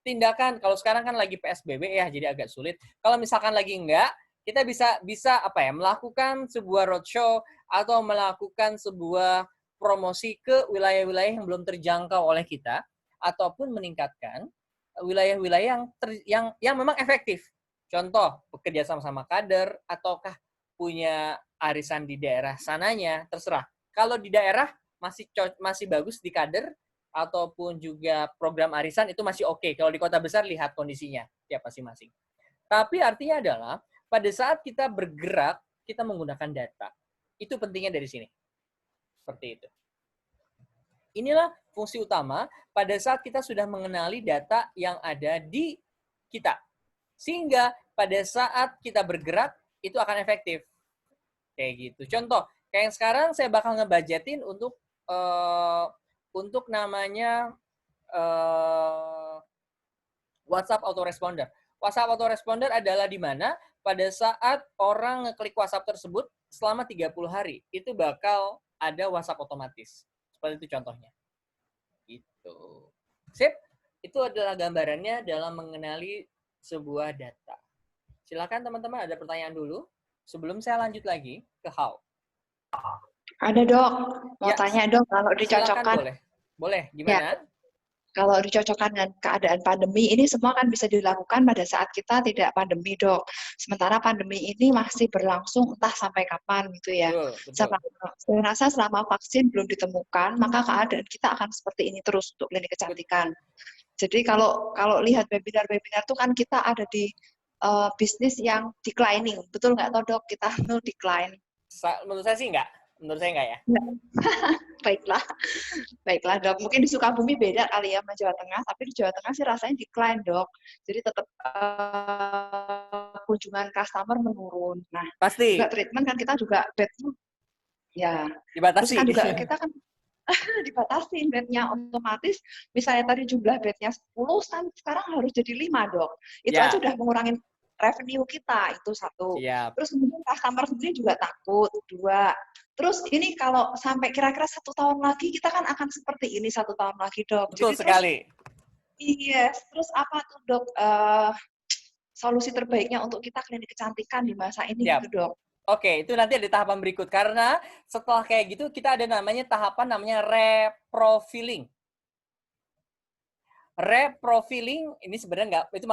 tindakan. Kalau sekarang kan lagi PSBB ya, jadi agak sulit. Kalau misalkan lagi enggak, kita bisa melakukan sebuah roadshow atau melakukan sebuah promosi ke wilayah-wilayah yang belum terjangkau oleh kita, ataupun meningkatkan wilayah-wilayah yang memang efektif. Contoh, bekerja sama-sama kader, ataukah punya arisan di daerah sananya, terserah. Kalau di daerah masih bagus di kader, ataupun juga program arisan itu masih oke. Kalau di kota besar lihat kondisinya tiap masing-masing. Tapi artinya adalah pada saat kita bergerak, kita menggunakan data. Itu pentingnya dari sini. Seperti itu. Inilah fungsi utama pada saat kita sudah mengenali data yang ada di kita. Sehingga pada saat kita bergerak, itu akan efektif. Kayak gitu. Contoh, kayak yang sekarang saya bakal ngebudgetin untuk namanya WhatsApp Autoresponder. WhatsApp Autoresponder adalah di mana pada saat orang ngeklik WhatsApp tersebut selama 30 hari, itu bakal ada WhatsApp otomatis. Seperti itu contohnya. Gitu. Sip. Itu adalah gambarannya dalam mengenali sebuah data. Silakan teman-teman, ada pertanyaan dulu sebelum saya lanjut lagi ke how. Ada dok, mau Ya, tanya dok, kalau silakan dicocokkan, boleh. Gimana? kalau dicocokkan dengan keadaan pandemi, ini semua kan bisa dilakukan pada saat kita tidak pandemi dok. Sementara pandemi ini masih berlangsung entah sampai kapan gitu ya. Betul. Saya rasa selama vaksin belum ditemukan, maka keadaan kita akan seperti ini terus untuk klinik kecantikan. Jadi kalau lihat webinar-webinar itu kan kita ada di bisnis yang declining, betul nggak toh dok? Kita no decline. Menurut saya sih enggak. Menurut saya enggak ya. Baiklah dok. Mungkin di Sukabumi beda kali ya sama Jawa Tengah, tapi di Jawa Tengah sih rasanya decline dok. Jadi tetap kunjungan customer menurun. Nah, pasti. Juga treatment kan kita juga bednya ya. Dibatasi. Terus kan juga kita kan dibatasin bednya otomatis. Misalnya tadi jumlah bednya 10, sekarang harus jadi 5 dok. Itu aja udah mengurangi revenue kita, itu satu. Siap. Terus kemudian customer sendiri juga takut, 2. Terus ini kalau sampai kira-kira 1 tahun lagi, kita kan akan seperti ini 1 tahun lagi dok. Betul jadi sekali. Terus apa tuh dok solusi terbaiknya untuk kita klinik kecantikan di masa ini gitu dok? Oke, itu nanti ada tahapan berikut. Karena setelah kayak gitu, kita ada tahapan namanya reprofiling. Reprofiling ini sebenarnya nggak, itu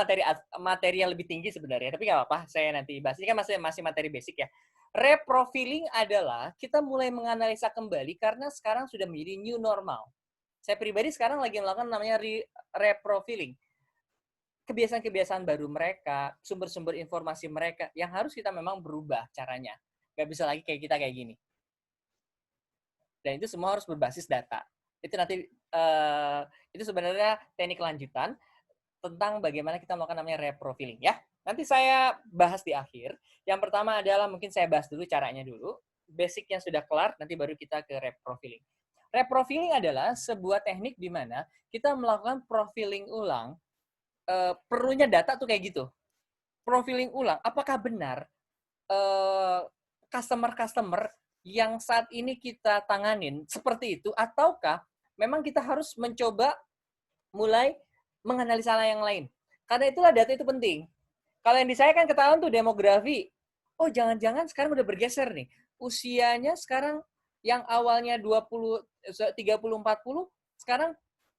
materi yang lebih tinggi sebenarnya, tapi nggak apa-apa, saya nanti bahas. Ini kan masih materi basic ya. Reprofiling adalah kita mulai menganalisa kembali karena sekarang sudah menjadi new normal. Saya pribadi sekarang lagi melakukan namanya reprofiling. Kebiasaan-kebiasaan baru mereka, sumber-sumber informasi mereka yang harus kita memang berubah caranya. Nggak bisa lagi kayak kita kayak gini. Dan itu semua harus berbasis data. Itu nanti itu sebenarnya teknik lanjutan. tentang bagaimana kita melakukan namanya reprofiling ya. Nanti saya bahas di akhir. Yang pertama adalah mungkin saya bahas dulu caranya dulu. Basicnya sudah kelar, nanti baru kita ke reprofiling. Reprofiling adalah sebuah teknik di mana kita melakukan profiling ulang. Perlunya data tuh kayak gitu. Profiling ulang, apakah benar customer-customer yang saat ini kita tanganin seperti itu, ataukah memang kita harus mencoba mulai menganalisa yang lain. Karena itulah data itu penting. Kalau yang di saya kan ketahuan tuh demografi. Oh, jangan-jangan sekarang udah bergeser nih. Usianya sekarang yang awalnya 20, 30, 40, sekarang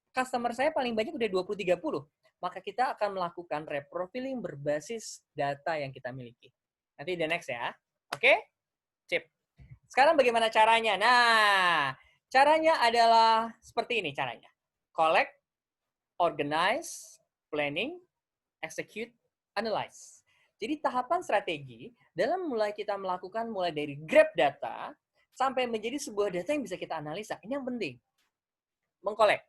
customer saya paling banyak udah 20, 30. Maka kita akan melakukan reprofiling berbasis data yang kita miliki. Nanti the next ya. Oke? Sip. Sekarang bagaimana caranya? Nah, caranya adalah seperti ini caranya. Collect, organize, planning, execute, analyze. Jadi tahapan strategi dalam mulai kita melakukan mulai dari grab data sampai menjadi sebuah data yang bisa kita analisa. Ini yang penting. Mengkolek.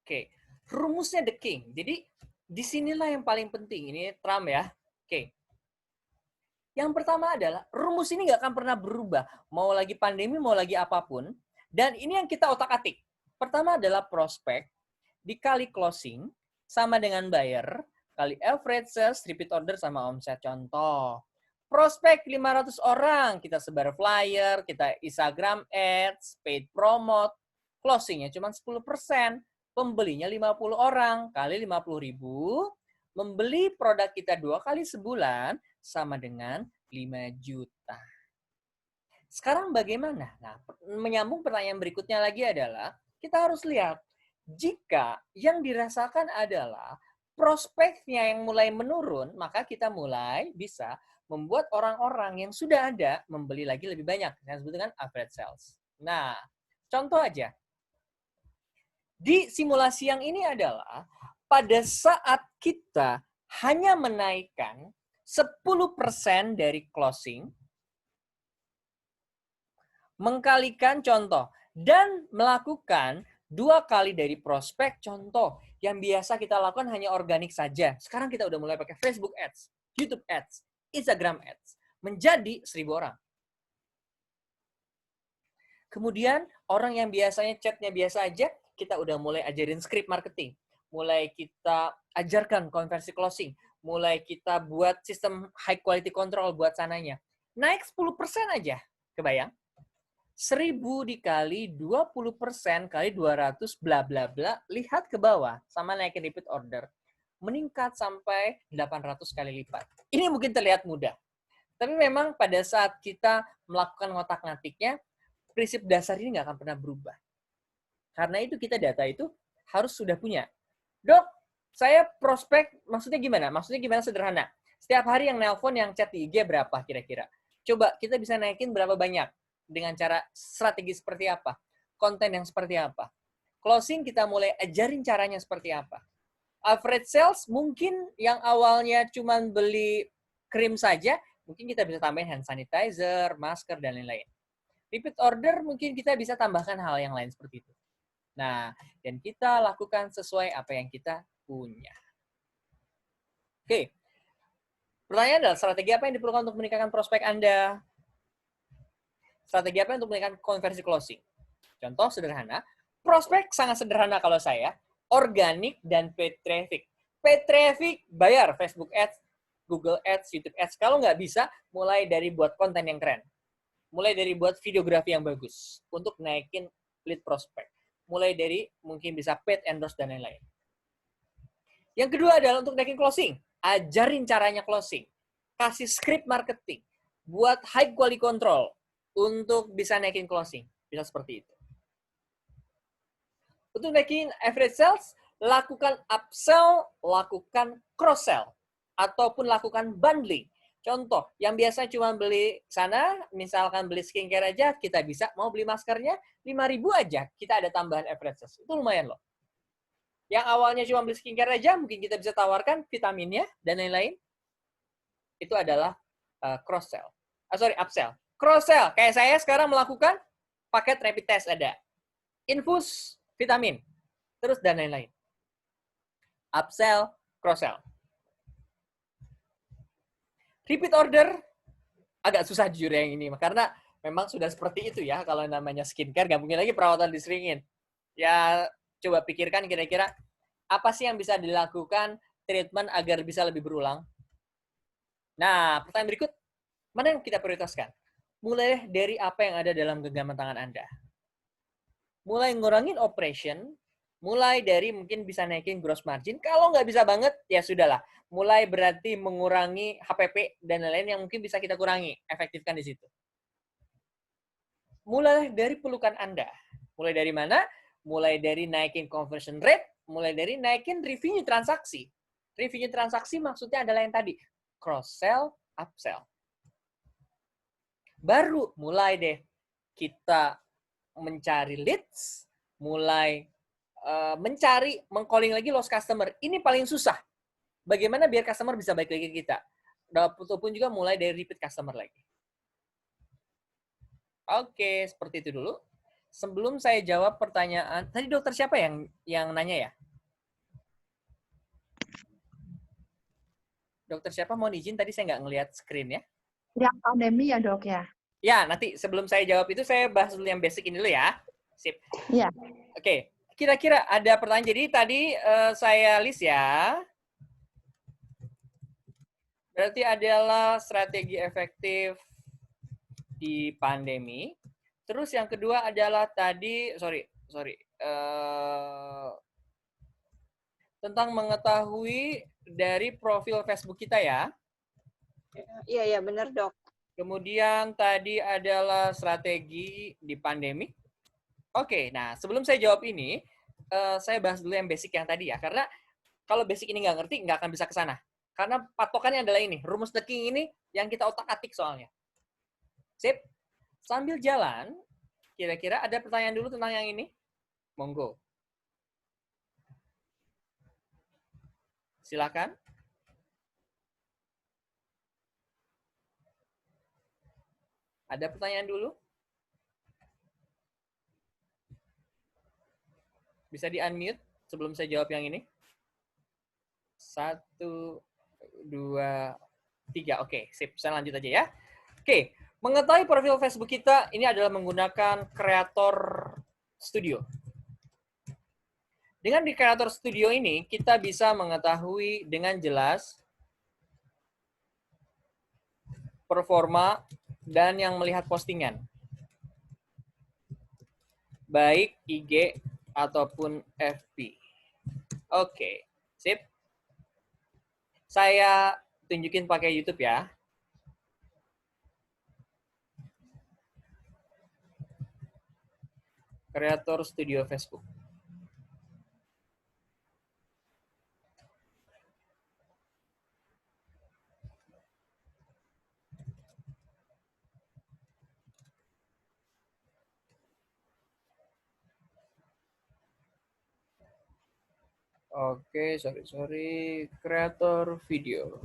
Oke. Rumusnya the king. Jadi disinilah yang paling penting. Ini Trump ya. Oke. Yang pertama adalah rumus ini nggak akan pernah berubah. Mau lagi pandemi, mau lagi apapun. Dan ini yang kita otak-atik. Pertama adalah prospek dikali closing sama dengan buyer kali average sales, repeat order sama omset. Contoh. Prospek 500 orang, kita sebar flyer, kita Instagram ads, paid promote, closingnya cuma 10%. Pembelinya 50 orang, kali 50.000, membeli produk kita 2 kali sebulan, sama dengan 5 juta. Sekarang bagaimana? Nah, menyambung pertanyaan berikutnya lagi adalah, kita harus lihat, jika yang dirasakan adalah prospeknya yang mulai menurun, maka kita mulai bisa membuat orang-orang yang sudah ada membeli lagi lebih banyak. Yang disebut dengan average sales. Nah, contoh aja. Di simulasi yang ini adalah pada saat kita hanya menaikkan 10% dari closing, mengkalikan contoh, dan melakukan 2 kali dari prospek, contoh, yang biasa kita lakukan hanya organik saja. Sekarang kita udah mulai pakai Facebook Ads, YouTube Ads, Instagram Ads, menjadi 1.000 orang. Kemudian, orang yang biasanya chatnya biasa aja, kita udah mulai ajarin script marketing. Mulai kita ajarkan konversi closing. Mulai kita buat sistem high quality control buat sananya. Naik 10% aja. Kebayang? 1.000 dikali 20% kali 200 bla bla bla. Lihat ke bawah sama naikin repeat order. Meningkat sampai 800 kali lipat. Ini mungkin terlihat mudah. Tapi memang pada saat kita melakukan ngotak-ngatiknya, prinsip dasar ini nggak akan pernah berubah. Karena itu kita data itu harus sudah punya. Dok, saya prospek, maksudnya gimana? Maksudnya gimana sederhana? Setiap hari yang nelpon, yang chat di IG berapa kira-kira? Coba kita bisa naikin berapa banyak? Dengan cara strategi seperti apa? Konten yang seperti apa? Closing kita mulai ajarin caranya seperti apa? Average sales mungkin yang awalnya cuma beli krim saja, mungkin kita bisa tambahin hand sanitizer, masker, dan lain-lain. Repeat order mungkin kita bisa tambahkan hal yang lain seperti itu. Nah, dan kita lakukan sesuai apa yang kita punya. Oke. Pertanyaan adalah, strategi apa yang diperlukan untuk meningkatkan prospek Anda? Strategi apa untuk meningkatkan konversi closing? Contoh sederhana, prospek sangat sederhana kalau saya, organik dan paid traffic. Paid traffic, bayar Facebook Ads, Google Ads, YouTube Ads. Kalau nggak bisa, mulai dari buat konten yang keren. Mulai dari buat videografi yang bagus untuk naikin lead prospek. Mulai dari mungkin bisa paid endorse dan lain-lain. Yang kedua adalah untuk naikin closing. Ajarin caranya closing. Kasih script marketing. Buat high quality control untuk bisa naikin closing. Bisa seperti itu. Untuk naikin average sales, lakukan upsell, lakukan cross-sell. Ataupun lakukan bundling. Contoh, yang biasa cuma beli sana, misalkan beli skincare aja, kita bisa mau beli maskernya 5.000 aja, kita ada tambahan average sales. Itu lumayan loh. Yang awalnya cuma beli skincare aja, mungkin kita bisa tawarkan vitaminnya dan lain-lain. Itu adalah cross-sell. Upsell. Cross-sell, kayak saya sekarang melakukan paket rapid test ada. Infus vitamin. Terus dan lain-lain. upsell, cross-sell. Repeat order agak susah jujur yang ini, karena memang sudah seperti itu ya. Kalau namanya skincare, nggak mungkin lagi perawatan diseringin. Ya, coba pikirkan kira-kira apa sih yang bisa dilakukan treatment agar bisa lebih berulang. Nah, pertanyaan berikut, mana yang kita prioritaskan? Mulai dari apa yang ada dalam genggaman tangan Anda. Mulai ngurangin operation, mulai dari mungkin bisa naikin gross margin. Kalau nggak bisa banget, ya sudahlah. Mulai berarti mengurangi HPP dan lain-lain yang mungkin bisa kita kurangi. Efektifkan di situ. Mulai dari pelukan Anda. Mulai dari mana? Mulai dari naikin conversion rate, mulai dari naikin revenue transaksi. Revenue transaksi maksudnya adalah yang tadi. Cross-sell, upsell. Baru mulai deh kita mencari leads, mulai mencari, meng-calling lagi lost customer. Ini paling susah. Bagaimana biar customer bisa balik lagi ke kita? Ataupun juga mulai dari repeat customer lagi. Oke, seperti itu dulu. Sebelum saya jawab pertanyaan, tadi dokter siapa yang nanya ya? Dokter siapa? Mohon izin, tadi saya nggak ngelihat screen ya. Yang pandemi ya dok ya? Ya, nanti sebelum saya jawab itu, saya bahas dulu yang basic ini dulu ya. Sip. Iya. Oke, kira-kira ada pertanyaan. Jadi tadi saya list ya. Berarti adalah strategi efektif di pandemi. Terus yang kedua adalah tadi, tentang mengetahui dari profil Facebook kita ya. Iya, benar dok. Kemudian tadi adalah strategi di pandemi. Oke, nah sebelum saya jawab ini, saya bahas dulu yang basic yang tadi ya. Karena kalau basic ini nggak ngerti, nggak akan bisa ke sana. Karena patokannya adalah ini, rumus the king ini yang kita otak-atik soalnya. Sip. Sambil jalan, kira-kira ada pertanyaan dulu tentang yang ini? Monggo. Silakan. Ada pertanyaan dulu? Bisa di-unmute sebelum saya jawab yang ini? 1, 2, 3. Oke, sip. Saya lanjut aja ya. Oke, mengetahui profil Facebook kita, ini adalah menggunakan Creator Studio. Dengan di Creator Studio ini, kita bisa mengetahui dengan jelas performa dan yang melihat postingan. Baik IG ataupun FB. Oke, sip. Saya tunjukin pakai YouTube ya. Creator Studio Facebook. Oke, sorry. Creator video.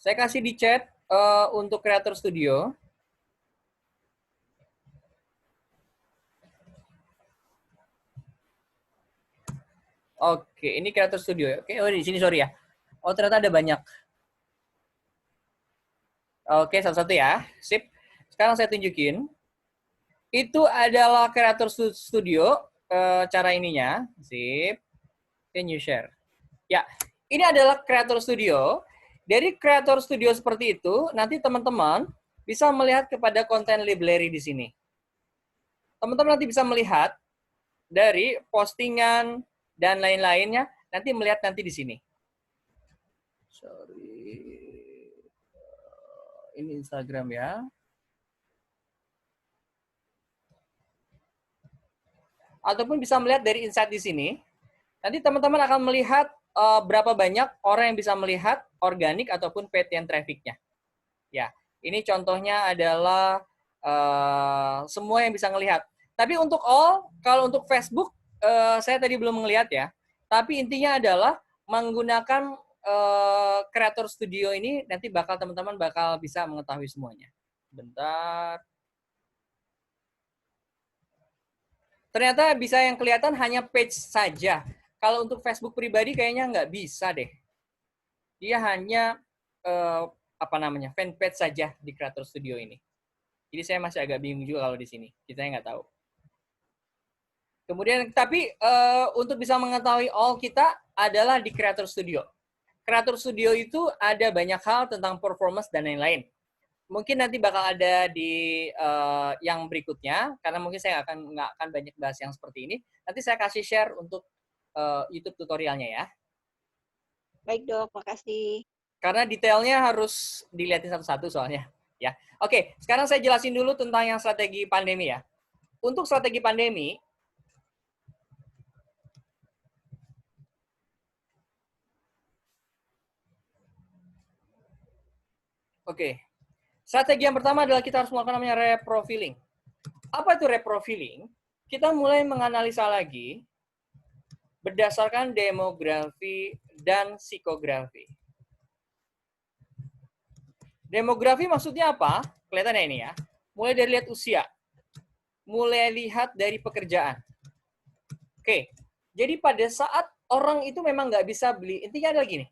Saya kasih di chat untuk Creator Studio. Oke, ini Creator Studio. Oke, oh di sini sorry ya. Oh, ternyata ada banyak. Oke, satu-satu ya. Sip. Sekarang saya tunjukin. Itu adalah Creator Studio, cara ininya. Sip. Can you share? Ya, ini adalah Creator Studio. Dari Creator Studio seperti itu, nanti teman-teman bisa melihat kepada konten library di sini. Teman-teman nanti bisa melihat dari postingan dan lain-lainnya, nanti melihat nanti di sini. Sorry. Ini Instagram ya. Ataupun bisa melihat dari insight di sini. Nanti teman-teman akan melihat berapa banyak orang yang bisa melihat organik ataupun paid yang traffic-nya. Ya, ini contohnya adalah semua yang bisa melihat. Tapi untuk all, kalau untuk Facebook, saya tadi belum melihat ya. Tapi intinya adalah menggunakan Creator Studio ini nanti teman-teman bakal bisa mengetahui semuanya. Bentar. Ternyata bisa yang kelihatan hanya page saja. Kalau untuk Facebook pribadi kayaknya nggak bisa deh. Dia hanya fanpage saja di Creator Studio ini. Jadi saya masih agak bingung juga kalau di sini. Kita nggak tahu. Kemudian tapi untuk bisa mengetahui all kita adalah di Creator Studio. Creator Studio itu ada banyak hal tentang performance dan lain-lain. Mungkin nanti bakal ada di yang berikutnya, karena mungkin saya nggak akan banyak bahas yang seperti ini. Nanti saya kasih share untuk YouTube tutorialnya ya. Baik dok, makasih. Karena detailnya harus dilihatin satu-satu soalnya. Ya, oke. Sekarang saya jelasin dulu tentang yang strategi pandemi ya. Untuk strategi pandemi, oke. Strategi yang pertama adalah kita harus melakukan namanya reprofiling. Apa itu reprofiling? Kita mulai menganalisa lagi berdasarkan demografi dan psikografi. Demografi maksudnya apa? Kelihatannya ini ya. Mulai dari lihat usia. Mulai lihat dari pekerjaan. Oke. Jadi pada saat orang itu memang nggak bisa beli, intinya adalah gini.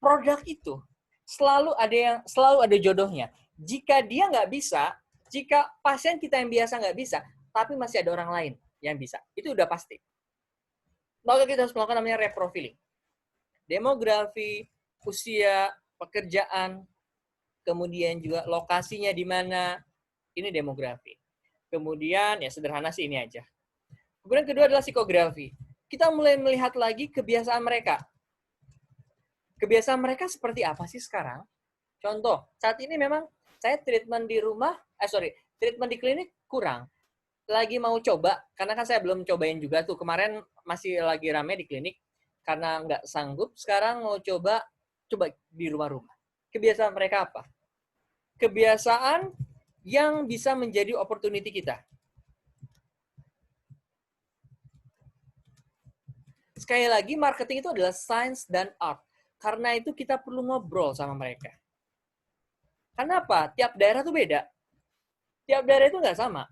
Produk itu selalu ada jodohnya. Jika dia nggak bisa, jika pasien kita yang biasa nggak bisa, tapi masih ada orang lain yang bisa. Itu udah pasti. Maka kita harus melakukan namanya reprofiling. Demografi, usia, pekerjaan, kemudian juga lokasinya di mana, ini demografi. Kemudian, ya sederhana sih ini aja. Kemudian kedua adalah psikografi. Kita mulai melihat lagi kebiasaan mereka. Kebiasaan mereka seperti apa sih sekarang? Contoh, saat ini memang saya treatment di rumah, treatment di klinik kurang. Lagi mau coba, karena kan saya belum cobain juga tuh. Kemarin masih lagi rame di klinik, karena nggak sanggup. Sekarang mau coba di rumah-rumah. Kebiasaan mereka apa? Kebiasaan yang bisa menjadi opportunity kita. Sekali lagi, marketing itu adalah science dan art. Karena itu kita perlu ngobrol sama mereka. Kenapa? Tiap daerah tuh beda. Tiap daerah itu nggak sama.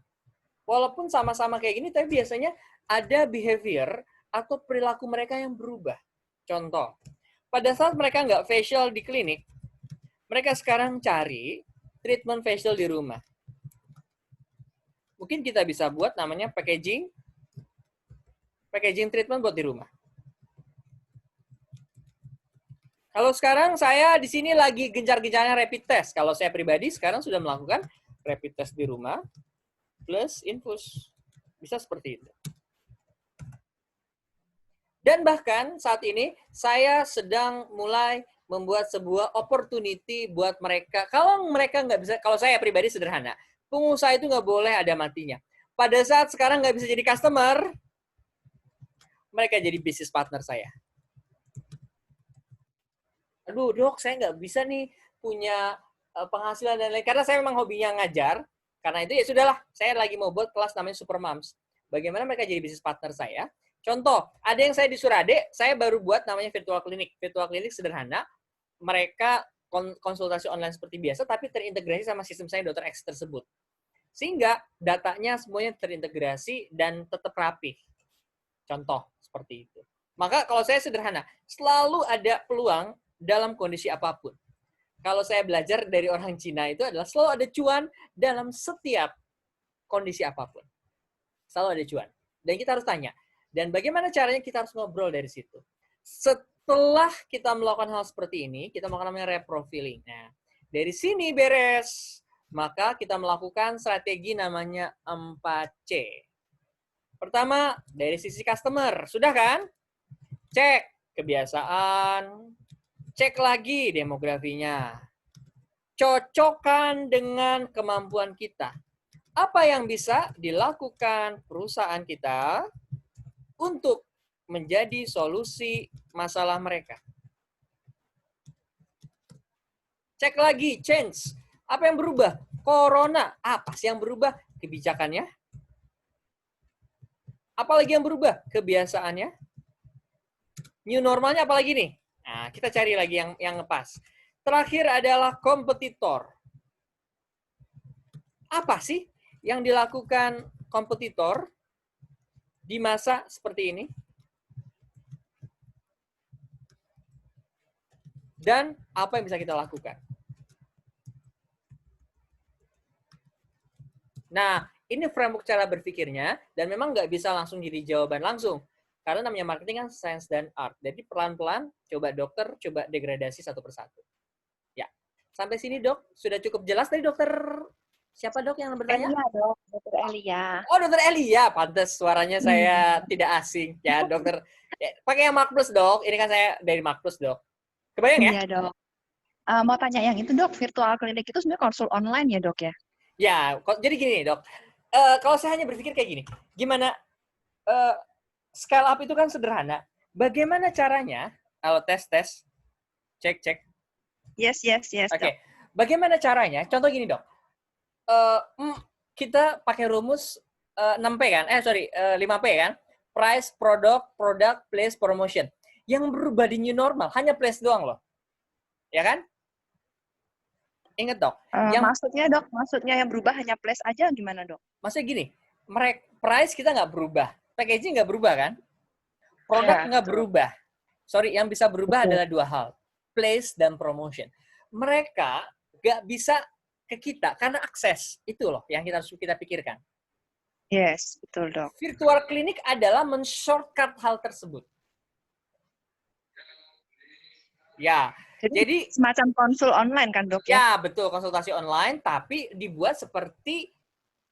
Walaupun sama-sama kayak gini, tapi biasanya ada behavior atau perilaku mereka yang berubah. Contoh, pada saat mereka nggak facial di klinik, mereka sekarang cari treatment facial di rumah. Mungkin kita bisa buat namanya packaging treatment buat di rumah. Kalau sekarang saya di sini lagi gencar-gencarnya rapid test. Kalau saya pribadi sekarang sudah melakukan rapid test di rumah plus infus. Bisa seperti itu. Dan bahkan saat ini saya sedang mulai membuat sebuah opportunity buat mereka. Kalau mereka nggak bisa, kalau saya pribadi sederhana, pengusaha itu nggak boleh ada matinya. Pada saat sekarang nggak bisa jadi customer, mereka jadi bisnis partner saya. Aduh dok, saya nggak bisa nih punya penghasilan dan lain-lain. Karena saya memang hobinya ngajar. Karena itu ya sudahlah, saya lagi mau buat kelas namanya Super Moms. Bagaimana mereka jadi bisnis partner saya? Contoh, ada yang saya di Surade, saya baru buat namanya virtual clinic. Virtual clinic sederhana, mereka konsultasi online seperti biasa, tapi terintegrasi sama sistem saya Dr. X tersebut. Sehingga datanya semuanya terintegrasi dan tetap rapi. Contoh, seperti itu. Maka kalau saya sederhana, selalu ada peluang dalam kondisi apapun. Kalau saya belajar dari orang Cina itu adalah selalu ada cuan dalam setiap kondisi apapun. Selalu ada cuan. Dan kita harus tanya, dan bagaimana caranya kita harus ngobrol dari situ. Setelah kita melakukan hal seperti ini, kita melakukan namanya reprofiling. Nah, dari sini beres. Maka kita melakukan strategi namanya 4C. Pertama, dari sisi customer. Sudah kan? Cek kebiasaan. Cek lagi demografinya. Cocokkan dengan kemampuan kita. Apa yang bisa dilakukan perusahaan kita untuk menjadi solusi masalah mereka. Cek lagi, change. Apa yang berubah? Corona. Apa sih yang berubah? Kebijakannya. Apalagi yang berubah? Kebiasaannya. New normalnya apalagi nih? Nah, kita cari lagi yang ngepas. Terakhir adalah kompetitor. Apa sih yang dilakukan kompetitor di masa seperti ini? Dan apa yang bisa kita lakukan? Nah, ini framework cara berpikirnya, dan memang nggak bisa langsung jadi jawaban langsung. Karena namanya marketing kan science dan art. Jadi pelan-pelan, coba dokter, coba degradasi satu persatu. Ya, sampai sini dok, sudah cukup jelas tadi dokter. Siapa dok yang bertanya? Elia dok, Dokter Elia. Oh, dokter Elia. Pantes suaranya saya tidak asing. Ya, dokter. Ya, pakai yang Mark Plus dok. Ini kan saya dari Mark Plus dok. Kebayang ya? Iya dok. Mau tanya yang itu dok, virtual klinik itu sebenarnya konsul online ya dok ya? Ya, jadi gini dok. Kalau saya hanya berpikir kayak gini, gimana scale up itu kan sederhana. Bagaimana caranya? Kalau tes, cek. Yes Oke. dok. Bagaimana caranya? Contoh gini dok. Kita pakai rumus 6P kan? 5P kan? Price, product, place, promotion. Yang berubah di new normal hanya place doang loh. Ya kan? Ingat dok. Maksudnya yang berubah hanya place aja gimana dok? Maksudnya gini, price kita nggak berubah, packaging nggak berubah kan? Produk Ya, nggak betul. berubah. Sorry, yang bisa berubah adalah dua hal, place dan promotion. Mereka nggak bisa ke kita karena akses. Itu loh yang harus kita pikirkan. Yes, betul dok. Virtual clinic adalah men-shortcut hal tersebut. Ya, jadi semacam konsul online kan dok ya? Ya, betul, konsultasi online, tapi dibuat seperti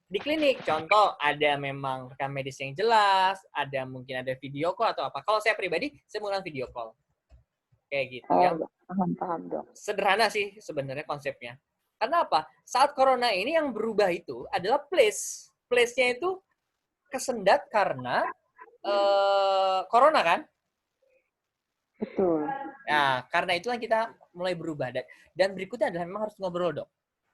di klinik. Contoh, ada memang rekam medis yang jelas, ada mungkin ada video call atau apa. Kalau saya pribadi, saya menggunakan video call. Kayak gitu. Ya. Paham dok. Sederhana sih sebenarnya konsepnya. Karena apa? Saat corona ini yang berubah itu adalah place. Place-nya itu kesendat karena corona kan? Betul. Nah, karena itulah kita mulai berubah. Dan berikutnya adalah memang harus ngobrol, dok.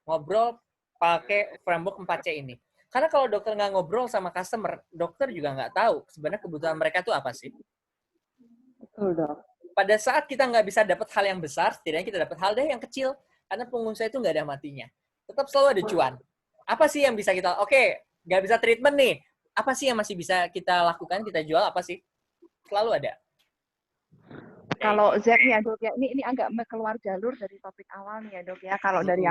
Ngobrol pakai framework 4C ini. Karena kalau dokter nggak ngobrol sama customer, dokter juga nggak tahu sebenarnya kebutuhan mereka itu apa sih. Betul dok. Pada saat kita nggak bisa dapat hal yang besar, setidaknya kita dapat hal deh yang kecil. Karena pengusaha itu nggak ada matinya. Tetap selalu ada cuan. Apa sih yang bisa kita, nggak bisa treatment nih. Apa sih yang masih bisa kita lakukan, kita jual, apa sih? Selalu ada. Kalau Z ya dok ya, ini agak keluar jalur dari topik awal nih ya dok ya. Kalau dari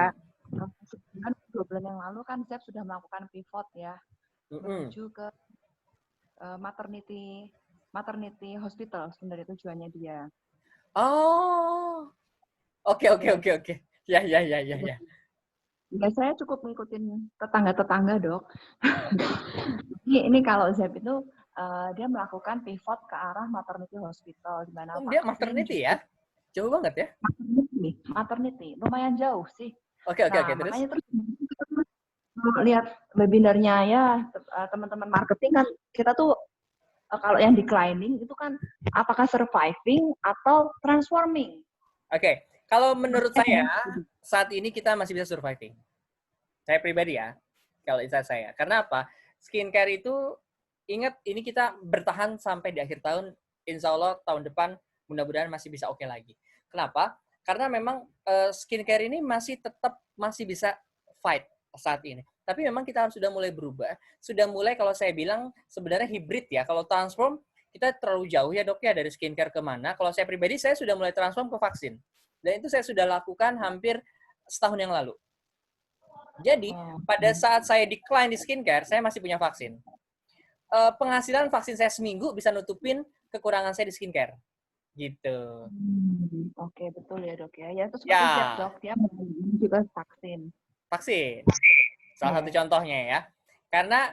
sebulan, 2 bulan yang lalu kan Z sudah melakukan pivot ya, menuju ke maternity hospital sebenarnya tujuannya dia. Oh, oke. Ya. Ya saya cukup ngikutin tetangga-tetangga dok. ini kalau Z itu dia melakukan pivot ke arah maternity hospital di mana dia maternity ya? Jauh banget ya? Maternity, lumayan jauh sih. Oke. Terus? Makanya terus lihat webinarnya ya teman-teman marketing kan kita tuh kalau yang declining itu kan apakah surviving atau transforming? Oke, kalau menurut saya saat ini kita masih bisa surviving. Saya pribadi ya, kalau insight saya. Karena apa? Skincare itu ingat, ini kita bertahan sampai di akhir tahun, insya Allah tahun depan mudah-mudahan masih bisa oke lagi. Kenapa? Karena memang skincare ini masih bisa fight saat ini. Tapi memang kita harus sudah mulai berubah. Sudah mulai kalau saya bilang sebenarnya hibrid ya. Kalau transform, kita terlalu jauh ya dok ya dari skincare kemana. Kalau saya pribadi, saya sudah mulai transform ke vaksin. Dan itu saya sudah lakukan hampir setahun yang lalu. Jadi, pada saat saya decline di skincare, saya masih punya vaksin. Penghasilan vaksin saya seminggu bisa nutupin kekurangan saya di skincare. Gitu. Oke, betul ya dok ya. Ya itu seperti siap dok, dia juga vaksin. Vaksin. Salah satu contohnya ya. Karena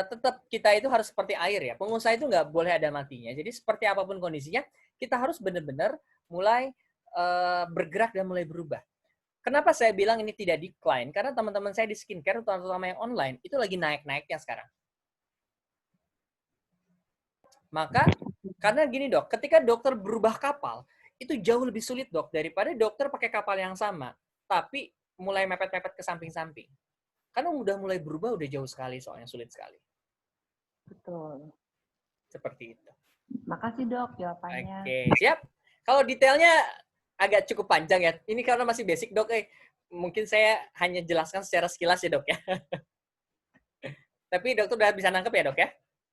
tetap kita itu harus seperti air ya. Pengusaha itu nggak boleh ada matinya. Jadi seperti apapun kondisinya, kita harus benar-benar mulai bergerak dan mulai berubah. Kenapa saya bilang ini tidak decline? Karena teman-teman saya di skincare, terutama yang online, itu lagi naik-naiknya sekarang. Maka, karena gini dok, ketika dokter berubah kapal, itu jauh lebih sulit dok, daripada dokter pakai kapal yang sama, tapi mulai mepet-mepet ke samping-samping. Karena udah mulai berubah, udah jauh sekali, soalnya sulit sekali. Betul. Seperti itu. Makasih dok jawabannya. Oke, siap. Kalau detailnya agak cukup panjang ya. Ini karena masih basic, Dok. Mungkin saya hanya jelaskan secara sekilas ya, Dok ya. Tapi dokter udah bisa nangkep ya, Dok ya?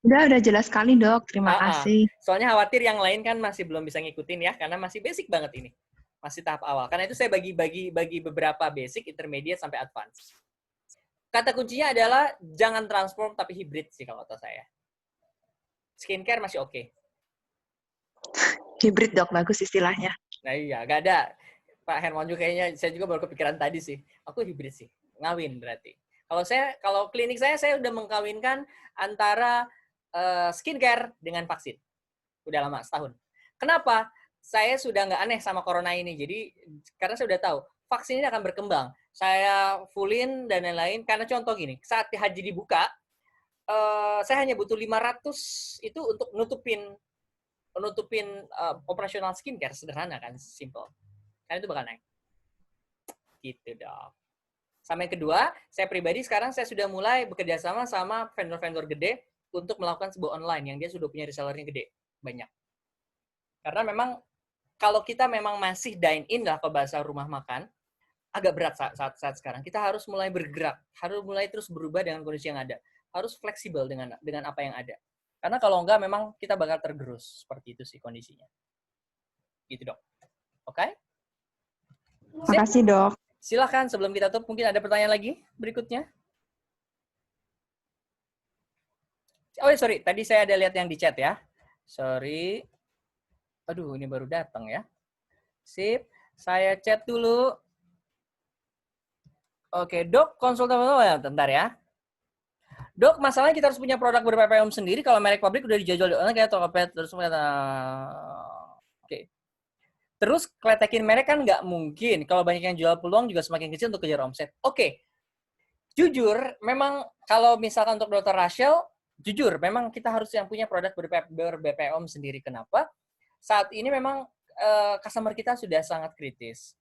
Udah jelas sekali, Dok. Terima kasih. Soalnya khawatir yang lain kan masih belum bisa ngikutin ya, karena masih basic banget ini. Masih tahap awal. Karena itu saya bagi beberapa basic, intermediate, sampai advance. Kata kuncinya adalah jangan transform tapi hybrid sih kalau kata saya. Skincare masih oke. Hybrid, Dok. Bagus istilahnya. Nah iya, gak ada. Pak Herman juga kayaknya, saya juga baru kepikiran tadi sih. Aku hybrid sih. Ngawin berarti. Kalau klinik saya udah mengkawinkan antara skincare dengan vaksin. Udah lama, setahun. Kenapa? Saya sudah nggak aneh sama corona ini. Jadi, karena saya udah tahu, vaksin ini akan berkembang. Saya fullin dan lain-lain. Karena contoh gini, saat haji dibuka, saya hanya butuh 500 itu untuk nutupin operasional skincare. Sederhana kan, simple. Karena itu bakal naik. Gitu dong. Sama yang kedua, saya pribadi sekarang saya sudah mulai bekerja sama vendor-vendor gede untuk melakukan sebuah online yang dia sudah punya resellernya gede. Banyak. Karena memang kalau kita memang masih dine-in lah kalau bahasa rumah makan, agak berat saat sekarang. Kita harus mulai bergerak, harus mulai terus berubah dengan kondisi yang ada. Harus fleksibel dengan apa yang ada. Karena kalau enggak memang kita bakal tergerus. Seperti itu sih kondisinya. Gitu dok. Oke? Makasih, Dok. Silakan sebelum kita tutup, mungkin ada pertanyaan lagi berikutnya. Oh sorry, tadi saya ada lihat yang di chat ya. Sorry. Aduh, ini baru datang ya. Sip, saya chat dulu. Oke, Dok, konsultan bentar ya. Dok, masalahnya kita harus punya produk ber-PPOM sendiri. Kalau merek pabrik udah dijual di online kayak Tokopedia terus Oke. Terus kletekin merek kan nggak mungkin. Kalau banyak yang jual peluang juga semakin kecil untuk kejar omset. Oke. Jujur, memang kalau misalkan untuk Dr. Rachel, jujur, memang kita harus yang punya produk ber-BPOM sendiri. Kenapa? Saat ini memang customer kita sudah sangat kritis.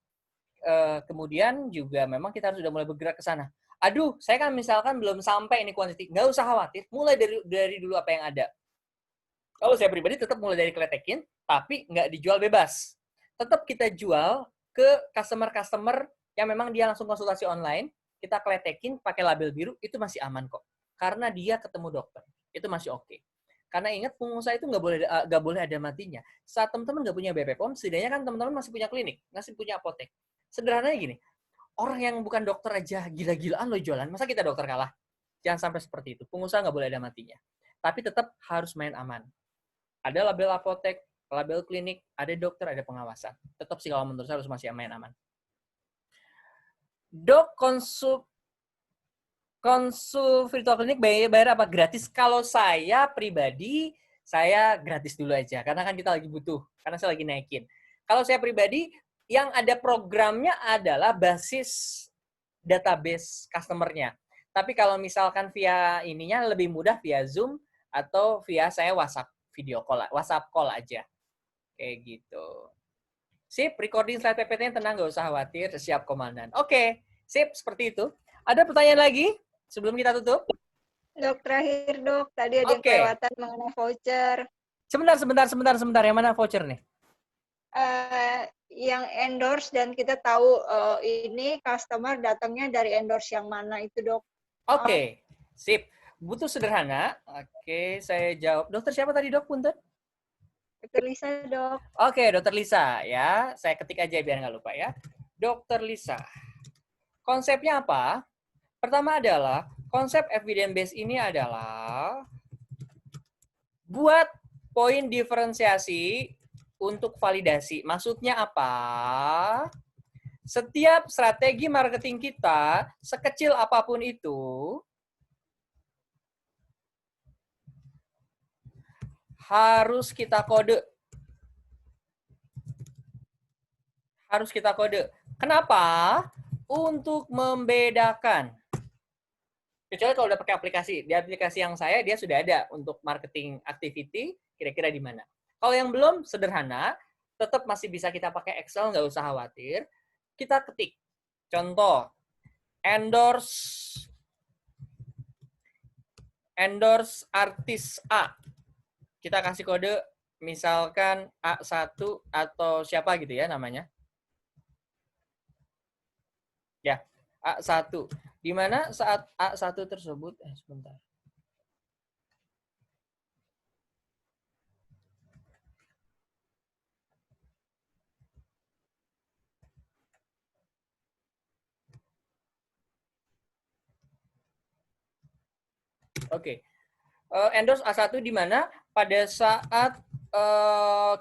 Kemudian juga memang kita harus sudah mulai bergerak ke sana. Aduh, saya kan misalkan belum sampai ini quantity. Nggak usah khawatir, mulai dari dulu apa yang ada. Kalau saya pribadi tetap mulai dari kletekin, tapi nggak dijual bebas. Tetap kita jual ke customer-customer yang memang dia langsung konsultasi online, kita kletekin pakai label biru, itu masih aman kok. Karena dia ketemu dokter, itu masih oke. Karena ingat, pengusaha itu nggak boleh ada matinya. Saat teman-teman nggak punya BPOM, setidaknya kan teman-teman masih punya klinik, masih punya apotek. Sederhananya gini, orang yang bukan dokter aja gila-gilaan lo jualan, masa kita dokter kalah? Jangan sampai seperti itu. Pengusaha nggak boleh ada matinya. Tapi tetap harus main aman. Ada label apotek, label klinik, ada dokter, ada pengawasan. Tetap sih kalau menurut saya harus masih main aman. Dok, konsul virtual klinik bayar apa? Gratis? Kalau saya pribadi, saya gratis dulu aja. Karena kan kita lagi butuh. Karena saya lagi naikin. Kalau saya pribadi, yang ada programnya adalah basis database customer-nya. Tapi kalau misalkan via ininya lebih mudah via Zoom atau via saya WhatsApp video call, WhatsApp call aja. Kayak gitu. Sip, recording slide PPT-nya tenang, nggak usah khawatir, siap komandan. Oke, sip, seperti itu. Ada pertanyaan lagi sebelum kita tutup? Dok, terakhir dok, tadi ada yang kelewatan mengenai voucher. Sebentar. Yang mana voucher nih? Yang endorse dan kita tahu ini customer datangnya dari endorse yang mana itu dok. Oke, sip. Butuh sederhana. Oke, saya jawab. Dokter siapa tadi dok, punten? Dokter Lisa dok. Oke, Dokter Lisa ya. Saya ketik aja biar nggak lupa ya. Dokter Lisa. Konsepnya apa? Pertama adalah konsep evidence base ini adalah buat poin diferensiasi untuk validasi. Maksudnya apa? Setiap strategi marketing kita, sekecil apapun itu, harus kita kode. Harus kita kode. Kenapa? Untuk membedakan. Kecuali kalau udah pakai aplikasi. Di aplikasi yang saya, dia sudah ada untuk marketing activity, kira-kira di mana. Kalau yang belum, sederhana, tetap masih bisa kita pakai Excel, nggak usah khawatir. Kita ketik. Contoh, endorse artis A. Kita kasih kode misalkan A1 atau siapa gitu ya namanya. Ya, A1. Di mana saat A1 tersebut, sebentar. Oke. Endorse A1 di mana pada saat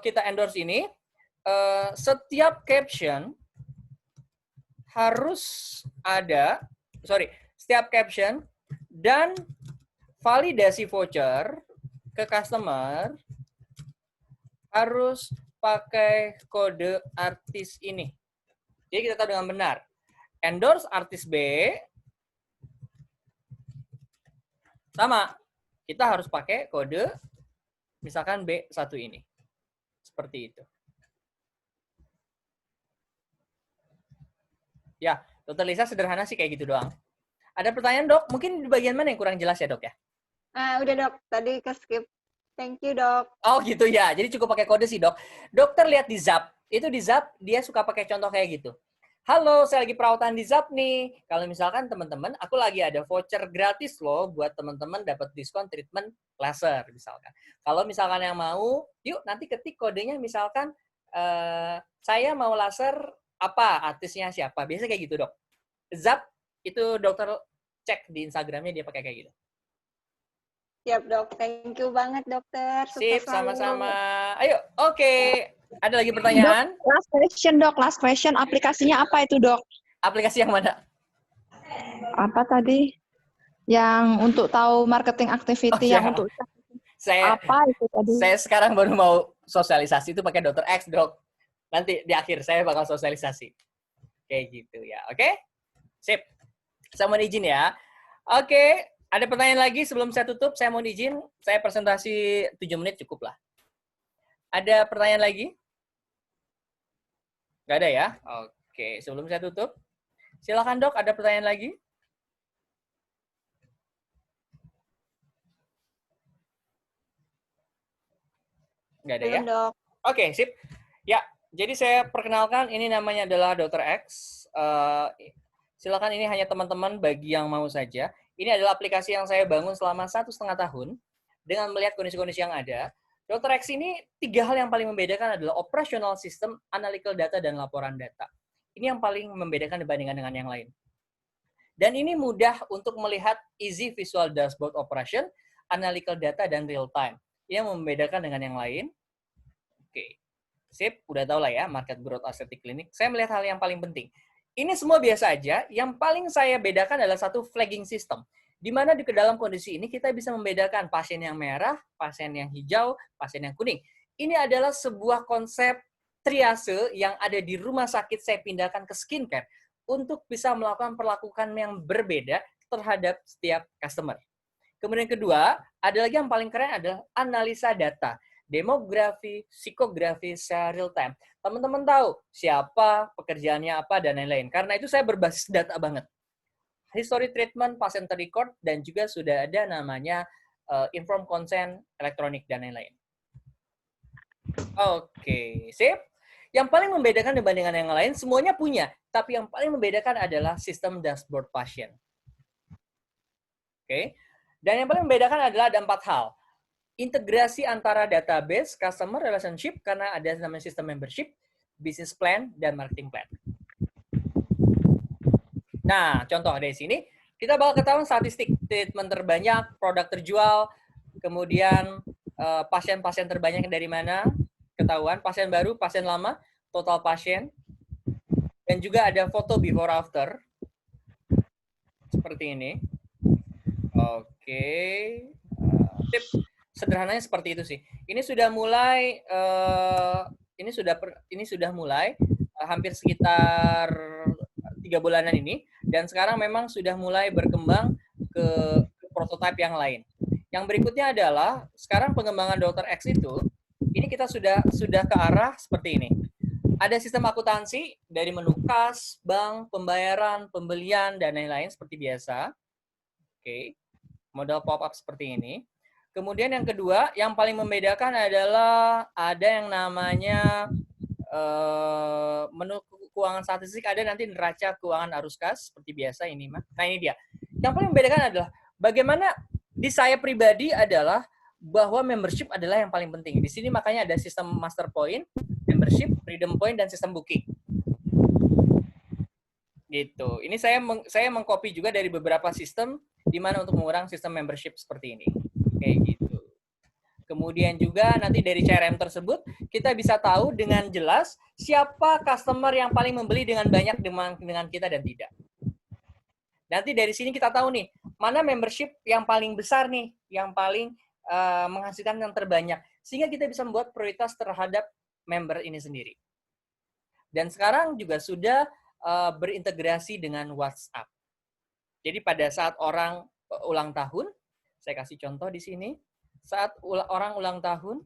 kita endorse ini, setiap caption harus ada, setiap caption dan validasi voucher ke customer harus pakai kode artis ini. Jadi kita tahu dengan benar. Endorse artis B sama. Kita harus pakai kode misalkan B1 ini. Seperti itu. Ya, Dokter Lisa sederhana sih kayak gitu doang. Ada pertanyaan, Dok? Mungkin di bagian mana yang kurang jelas ya, Dok ya? Udah Dok, tadi ke skip. Thank you Dok. Oh gitu ya, jadi cukup pakai kode sih, Dok. Dokter lihat di Zap, itu di Zap dia suka pakai contoh kayak gitu. Halo, saya lagi perawatan di Zap nih. Kalau misalkan teman-teman, aku lagi ada voucher gratis loh buat teman-teman dapat diskon treatment laser misalkan. Kalau misalkan yang mau, yuk nanti ketik kodenya misalkan saya mau laser apa, artisnya siapa. Biasanya kayak gitu, Dok. Zap itu dokter cek di Instagramnya dia pakai kayak gitu. Siap Dok, thank you banget dokter. Sip, Sukses selalu. sama-sama. Ayo, oke. Ada lagi pertanyaan? Dok, last question Dok, last question. Aplikasinya apa itu Dok? Aplikasi yang mana? Apa tadi? Yang untuk tahu marketing activity yang untuk apa itu tadi? Saya sekarang baru mau sosialisasi itu pakai Dr. X, Dok. Nanti di akhir saya bakal sosialisasi. Kayak gitu ya. Oke? Sip. Saya mohon izin ya. Oke. Ada pertanyaan lagi sebelum saya tutup? Saya mohon izin. Saya presentasi 7 menit cukup lah. Ada pertanyaan lagi? Nggak ada ya? Oke. Sebelum saya tutup. Silakan Dok, ada pertanyaan lagi? Nggak ada ya? Belum Dok. Oke, sip. Ya, jadi saya perkenalkan, ini namanya adalah Dr. X. Silakan, ini hanya teman-teman bagi yang mau saja. Ini adalah aplikasi yang saya bangun selama 1,5 tahun dengan melihat kondisi-kondisi yang ada. Dr. X ini 3 hal yang paling membedakan adalah operational system, analytical data, dan laporan data. Ini yang paling membedakan dibandingkan dengan yang lain. Dan ini mudah untuk melihat easy visual dashboard operation, analytical data, dan real time. Ini yang membedakan dengan yang lain. Oke, sip, udah tau lah ya, market growth aesthetic clinic. Saya melihat hal yang paling penting. Ini semua biasa aja, yang paling saya bedakan adalah satu flagging system. Di mana di dalam kondisi ini kita bisa membedakan pasien yang merah, pasien yang hijau, pasien yang kuning. Ini adalah sebuah konsep triase yang ada di rumah sakit saya pindahkan ke skincare untuk bisa melakukan perlakuan yang berbeda terhadap setiap customer. Kemudian kedua, ada lagi yang paling keren adalah analisa data. Demografi, psikografi, secara real time. Teman-teman tahu siapa, pekerjaannya apa, dan lain-lain. Karena itu saya berbasis data banget. History treatment, pasien terrecord, dan juga sudah ada namanya inform consent, elektronik, dan lain-lain. Oke, sip. Yang paling membedakan dibandingkan yang lain, semuanya punya. Tapi yang paling membedakan adalah sistem dashboard pasien. Oke. Dan yang paling membedakan adalah ada 4 hal. Integrasi antara database, customer relationship, karena ada namanya sistem membership, business plan, dan marketing plan. Nah, contoh dari sini, kita bakal ketahuan statistik treatment terbanyak, produk terjual, kemudian pasien-pasien terbanyak dari mana, ketahuan, pasien baru, pasien lama, total pasien, dan juga ada foto before after, seperti ini. Oke. Tip sederhananya seperti itu sih. Ini sudah mulai hampir sekitar 3 bulanan ini, dan sekarang memang sudah mulai berkembang ke prototipe yang lain. Yang berikutnya adalah sekarang pengembangan Dr. X itu, ini kita sudah ke arah seperti ini. Ada sistem akuntansi dari menu kas, bank, pembayaran, pembelian, dan lain-lain seperti biasa. Oke. Model pop-up seperti ini. Kemudian yang kedua, yang paling membedakan adalah ada yang namanya menu keuangan statistik, ada nanti neraca keuangan arus kas seperti biasa ini mah. Nah ini dia. Yang paling membedakan adalah bagaimana di saya pribadi adalah bahwa membership adalah yang paling penting. Di sini makanya ada sistem master point, membership, freedom point, dan sistem booking. Gitu. Ini saya mengcopy juga dari beberapa sistem di mana untuk mengurangi sistem membership seperti ini. Kayak gitu. Kemudian juga nanti dari CRM tersebut kita bisa tahu dengan jelas siapa customer yang paling membeli dengan banyak dengan kita dan tidak. Nanti dari sini kita tahu nih, mana membership yang paling besar nih, yang paling menghasilkan yang terbanyak. Sehingga kita bisa membuat prioritas terhadap member ini sendiri. Dan sekarang juga sudah berintegrasi dengan WhatsApp. Jadi pada saat orang ulang tahun, saya kasih contoh di sini, saat orang ulang tahun,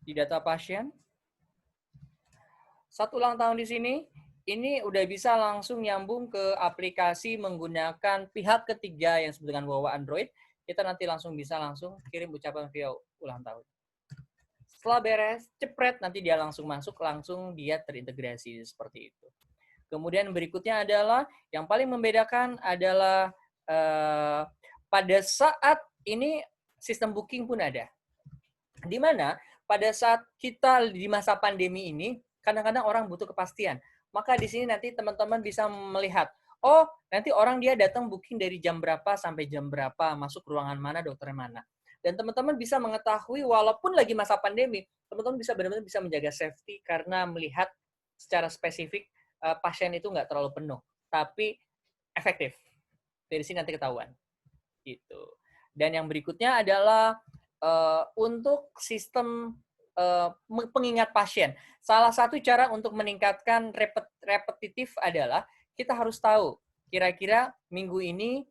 di data pasien, saat ulang tahun di sini, ini udah bisa langsung nyambung ke aplikasi menggunakan pihak ketiga yang disebut dengan Wawa Android. Kita nanti bisa langsung kirim ucapan via ulang tahun. Setelah beres, cepret, nanti dia langsung masuk, langsung dia terintegrasi seperti itu. Kemudian berikutnya adalah, yang paling membedakan adalah pada saat ini sistem booking pun ada. Di mana pada saat kita di masa pandemi ini, kadang-kadang orang butuh kepastian. Maka di sini nanti teman-teman bisa melihat, oh nanti orang dia datang booking dari jam berapa sampai jam berapa, masuk ruangan mana, dokter mana. Dan teman-teman bisa mengetahui walaupun lagi masa pandemi, teman-teman bisa benar-benar bisa menjaga safety karena melihat secara spesifik pasien itu nggak terlalu penuh, tapi efektif. Dari sini nanti ketahuan. Gitu. Dan yang berikutnya adalah untuk sistem pengingat pasien. Salah satu cara untuk meningkatkan repetitif adalah kita harus tahu kira-kira minggu ini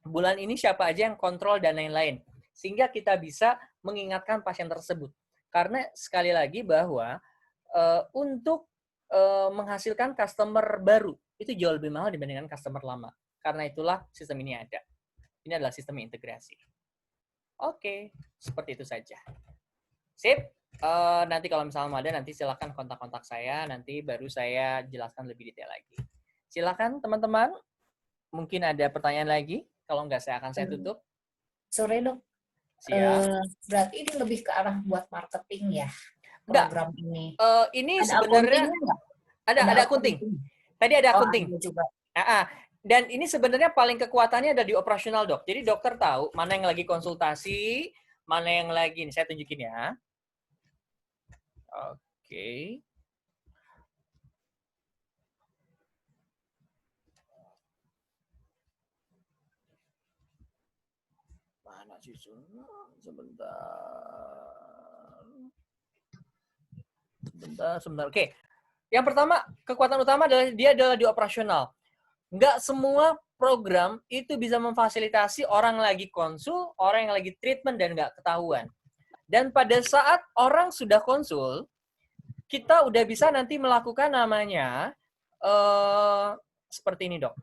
bulan ini siapa aja yang kontrol dan lain-lain, sehingga kita bisa mengingatkan pasien tersebut. Karena sekali lagi bahwa untuk menghasilkan customer baru itu jauh lebih mahal dibandingkan customer lama. Karena itulah sistem ini ada. Ini adalah sistem integrasi. Oke, seperti itu saja. Sip. Nanti kalau misalnya ada, nanti silakan kontak-kontak saya. Nanti baru saya jelaskan lebih detail lagi. Silakan teman-teman. Mungkin ada pertanyaan lagi. Kalau enggak, saya tutup. Sore dok. Siap. Berarti ini lebih ke arah buat marketing ya program ini. Ini ada sebenarnya ada accounting. Tadi ada accounting. Juga. Dan ini sebenarnya paling kekuatannya ada di operasional dok. Jadi dokter tahu mana yang lagi konsultasi, mana yang lagi. Ini saya tunjukin ya. Oke. Mana sih sebentar. Oke. Yang pertama, kekuatan utama adalah dia adalah di operasional. Nggak semua program itu bisa memfasilitasi orang lagi konsul, orang yang lagi treatment dan nggak ketahuan. Dan pada saat orang sudah konsul, kita udah bisa nanti melakukan namanya seperti ini dok.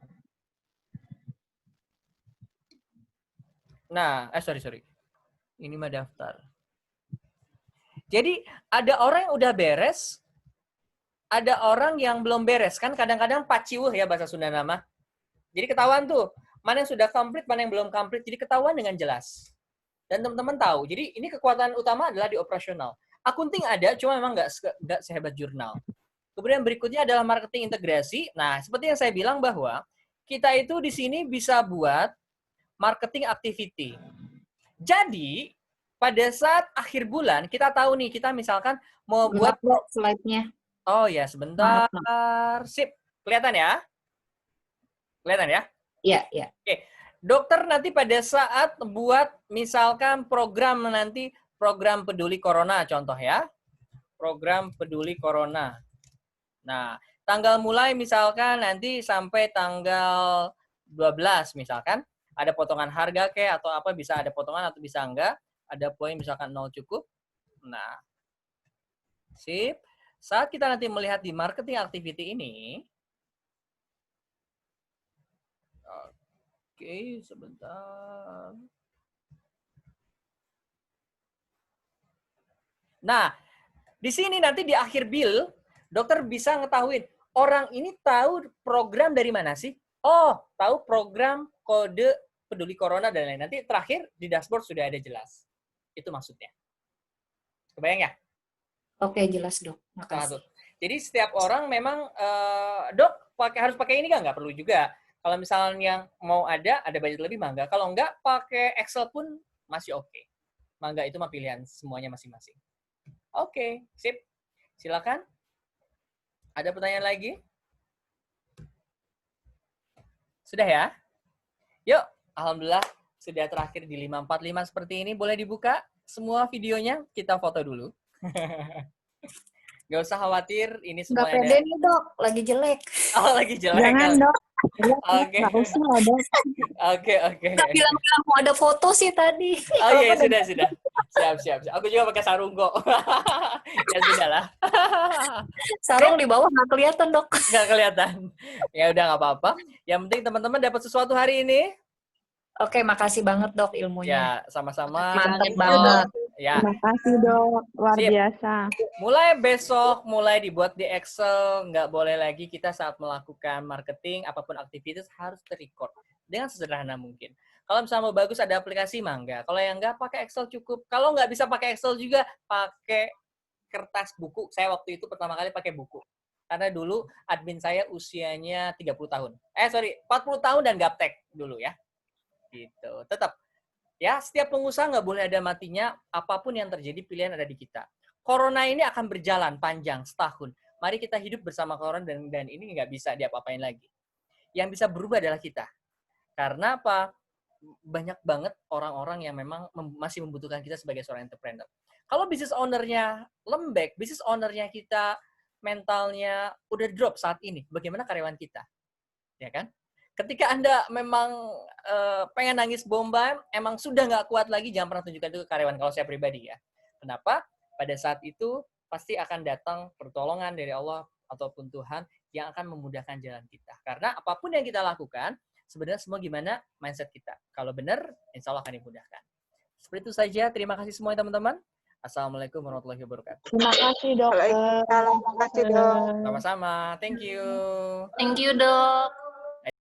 Nah, sorry. Ini mah daftar. Jadi ada orang yang udah beres, ada orang yang belum beres. Kan kadang-kadang paciwuh ya bahasa Sunda nama. Jadi ketahuan tuh, mana yang sudah komplit, mana yang belum komplit. Jadi ketahuan dengan jelas. Dan teman-teman tahu. Jadi ini kekuatan utama adalah di operasional. Accounting ada, cuma memang nggak sehebat jurnal. Kemudian berikutnya adalah marketing integrasi. Nah, seperti yang saya bilang bahwa kita itu di sini bisa buat marketing activity. Jadi, pada saat akhir bulan, kita tahu nih, kita misalkan mau buat slide-nya. Oh ya, sebentar. Sip. Kelihatan ya? Kelihatan ya? Iya. Oke. Dokter nanti pada saat buat misalkan program peduli corona contoh ya. Program peduli corona. Nah, tanggal mulai misalkan nanti sampai tanggal 12 misalkan. Ada potongan harga kayak atau apa, bisa ada potongan atau bisa enggak. Ada poin misalkan 0 cukup. Nah, sip. Saat kita nanti melihat di marketing activity ini, Oke, sebentar. Nah, di sini nanti di akhir bill, dokter bisa ngetahuin orang ini tahu program dari mana sih? Oh, tahu program kode peduli corona dan lain. Nanti terakhir di dashboard sudah ada jelas. Itu maksudnya. Kebayang ya? Oke, jelas dok. Nah, Makasih. tuh. Jadi setiap orang memang dok harus pakai ini nggak perlu juga. Kalau misalnya mau ada budget lebih mangga. Kalau nggak pakai Excel pun masih oke. Mangga itu mah pilihan semuanya masing-masing. Oke, sip. Silakan. Ada pertanyaan lagi? Sudah ya? Yuk, alhamdulillah sudah terakhir di 545 seperti ini. Boleh dibuka semua videonya? Kita foto dulu. Gak usah khawatir, ini Nggak semuanya pede nih dok, lagi jelek. Oh, lagi jelek. Jangan dok. Oke. Nggak usah lah dok. Oke. Nggak bilang-bilang mau ada foto sih tadi. Oh iya, sudah. Siap. Aku juga pakai sarung kok. Ya sudah lah. Sarung di bawah nggak kelihatan dok. Nggak kelihatan. Ya udah nggak apa-apa. Yang penting teman-teman dapat sesuatu hari ini. Oke, makasih banget dok Ya, ilmunya. sama-sama. Mantep Dok. banget. Ya, Terima kasih dok. Luar Sip. biasa. mulai besok, mulai dibuat di Excel. Nggak boleh lagi kita saat melakukan marketing, apapun aktivitas harus ter-record. Dengan sesederhana mungkin. Kalau misalnya mau bagus ada aplikasi, mangga. Kalau yang nggak, pakai Excel cukup. Kalau nggak bisa pakai Excel juga, pakai kertas buku. Saya waktu itu pertama kali pakai buku. Karena dulu admin saya usianya 30 tahun. 40 tahun dan gaptek dulu ya. Gitu. Tetap. Ya, setiap pengusaha nggak boleh ada matinya. Apapun yang terjadi, pilihan ada di kita. Corona ini akan berjalan panjang, setahun. Mari kita hidup bersama corona dan ini nggak bisa diapa-apain lagi. Yang bisa berubah adalah kita. Karena apa? Banyak banget orang-orang yang memang masih membutuhkan kita sebagai seorang entrepreneur. Kalau business owner-nya lembek, business owner-nya kita mentalnya udah drop saat ini, bagaimana karyawan kita? Ya kan? Ketika Anda memang pengen nangis bomba, emang sudah nggak kuat lagi, jangan pernah tunjukkan itu ke karyawan. Kalau saya pribadi ya. Kenapa? Pada saat itu pasti akan datang pertolongan dari Allah ataupun Tuhan yang akan memudahkan jalan kita. Karena apapun yang kita lakukan, sebenarnya semua gimana mindset kita. Kalau benar, insya Allah akan dimudahkan. Seperti itu saja. Terima kasih semuanya teman-teman. Assalamualaikum warahmatullahi wabarakatuh. Terima kasih dokter. Waalaikumsalam. Terima kasih dok. Sama-sama. Thank you. Thank you dok.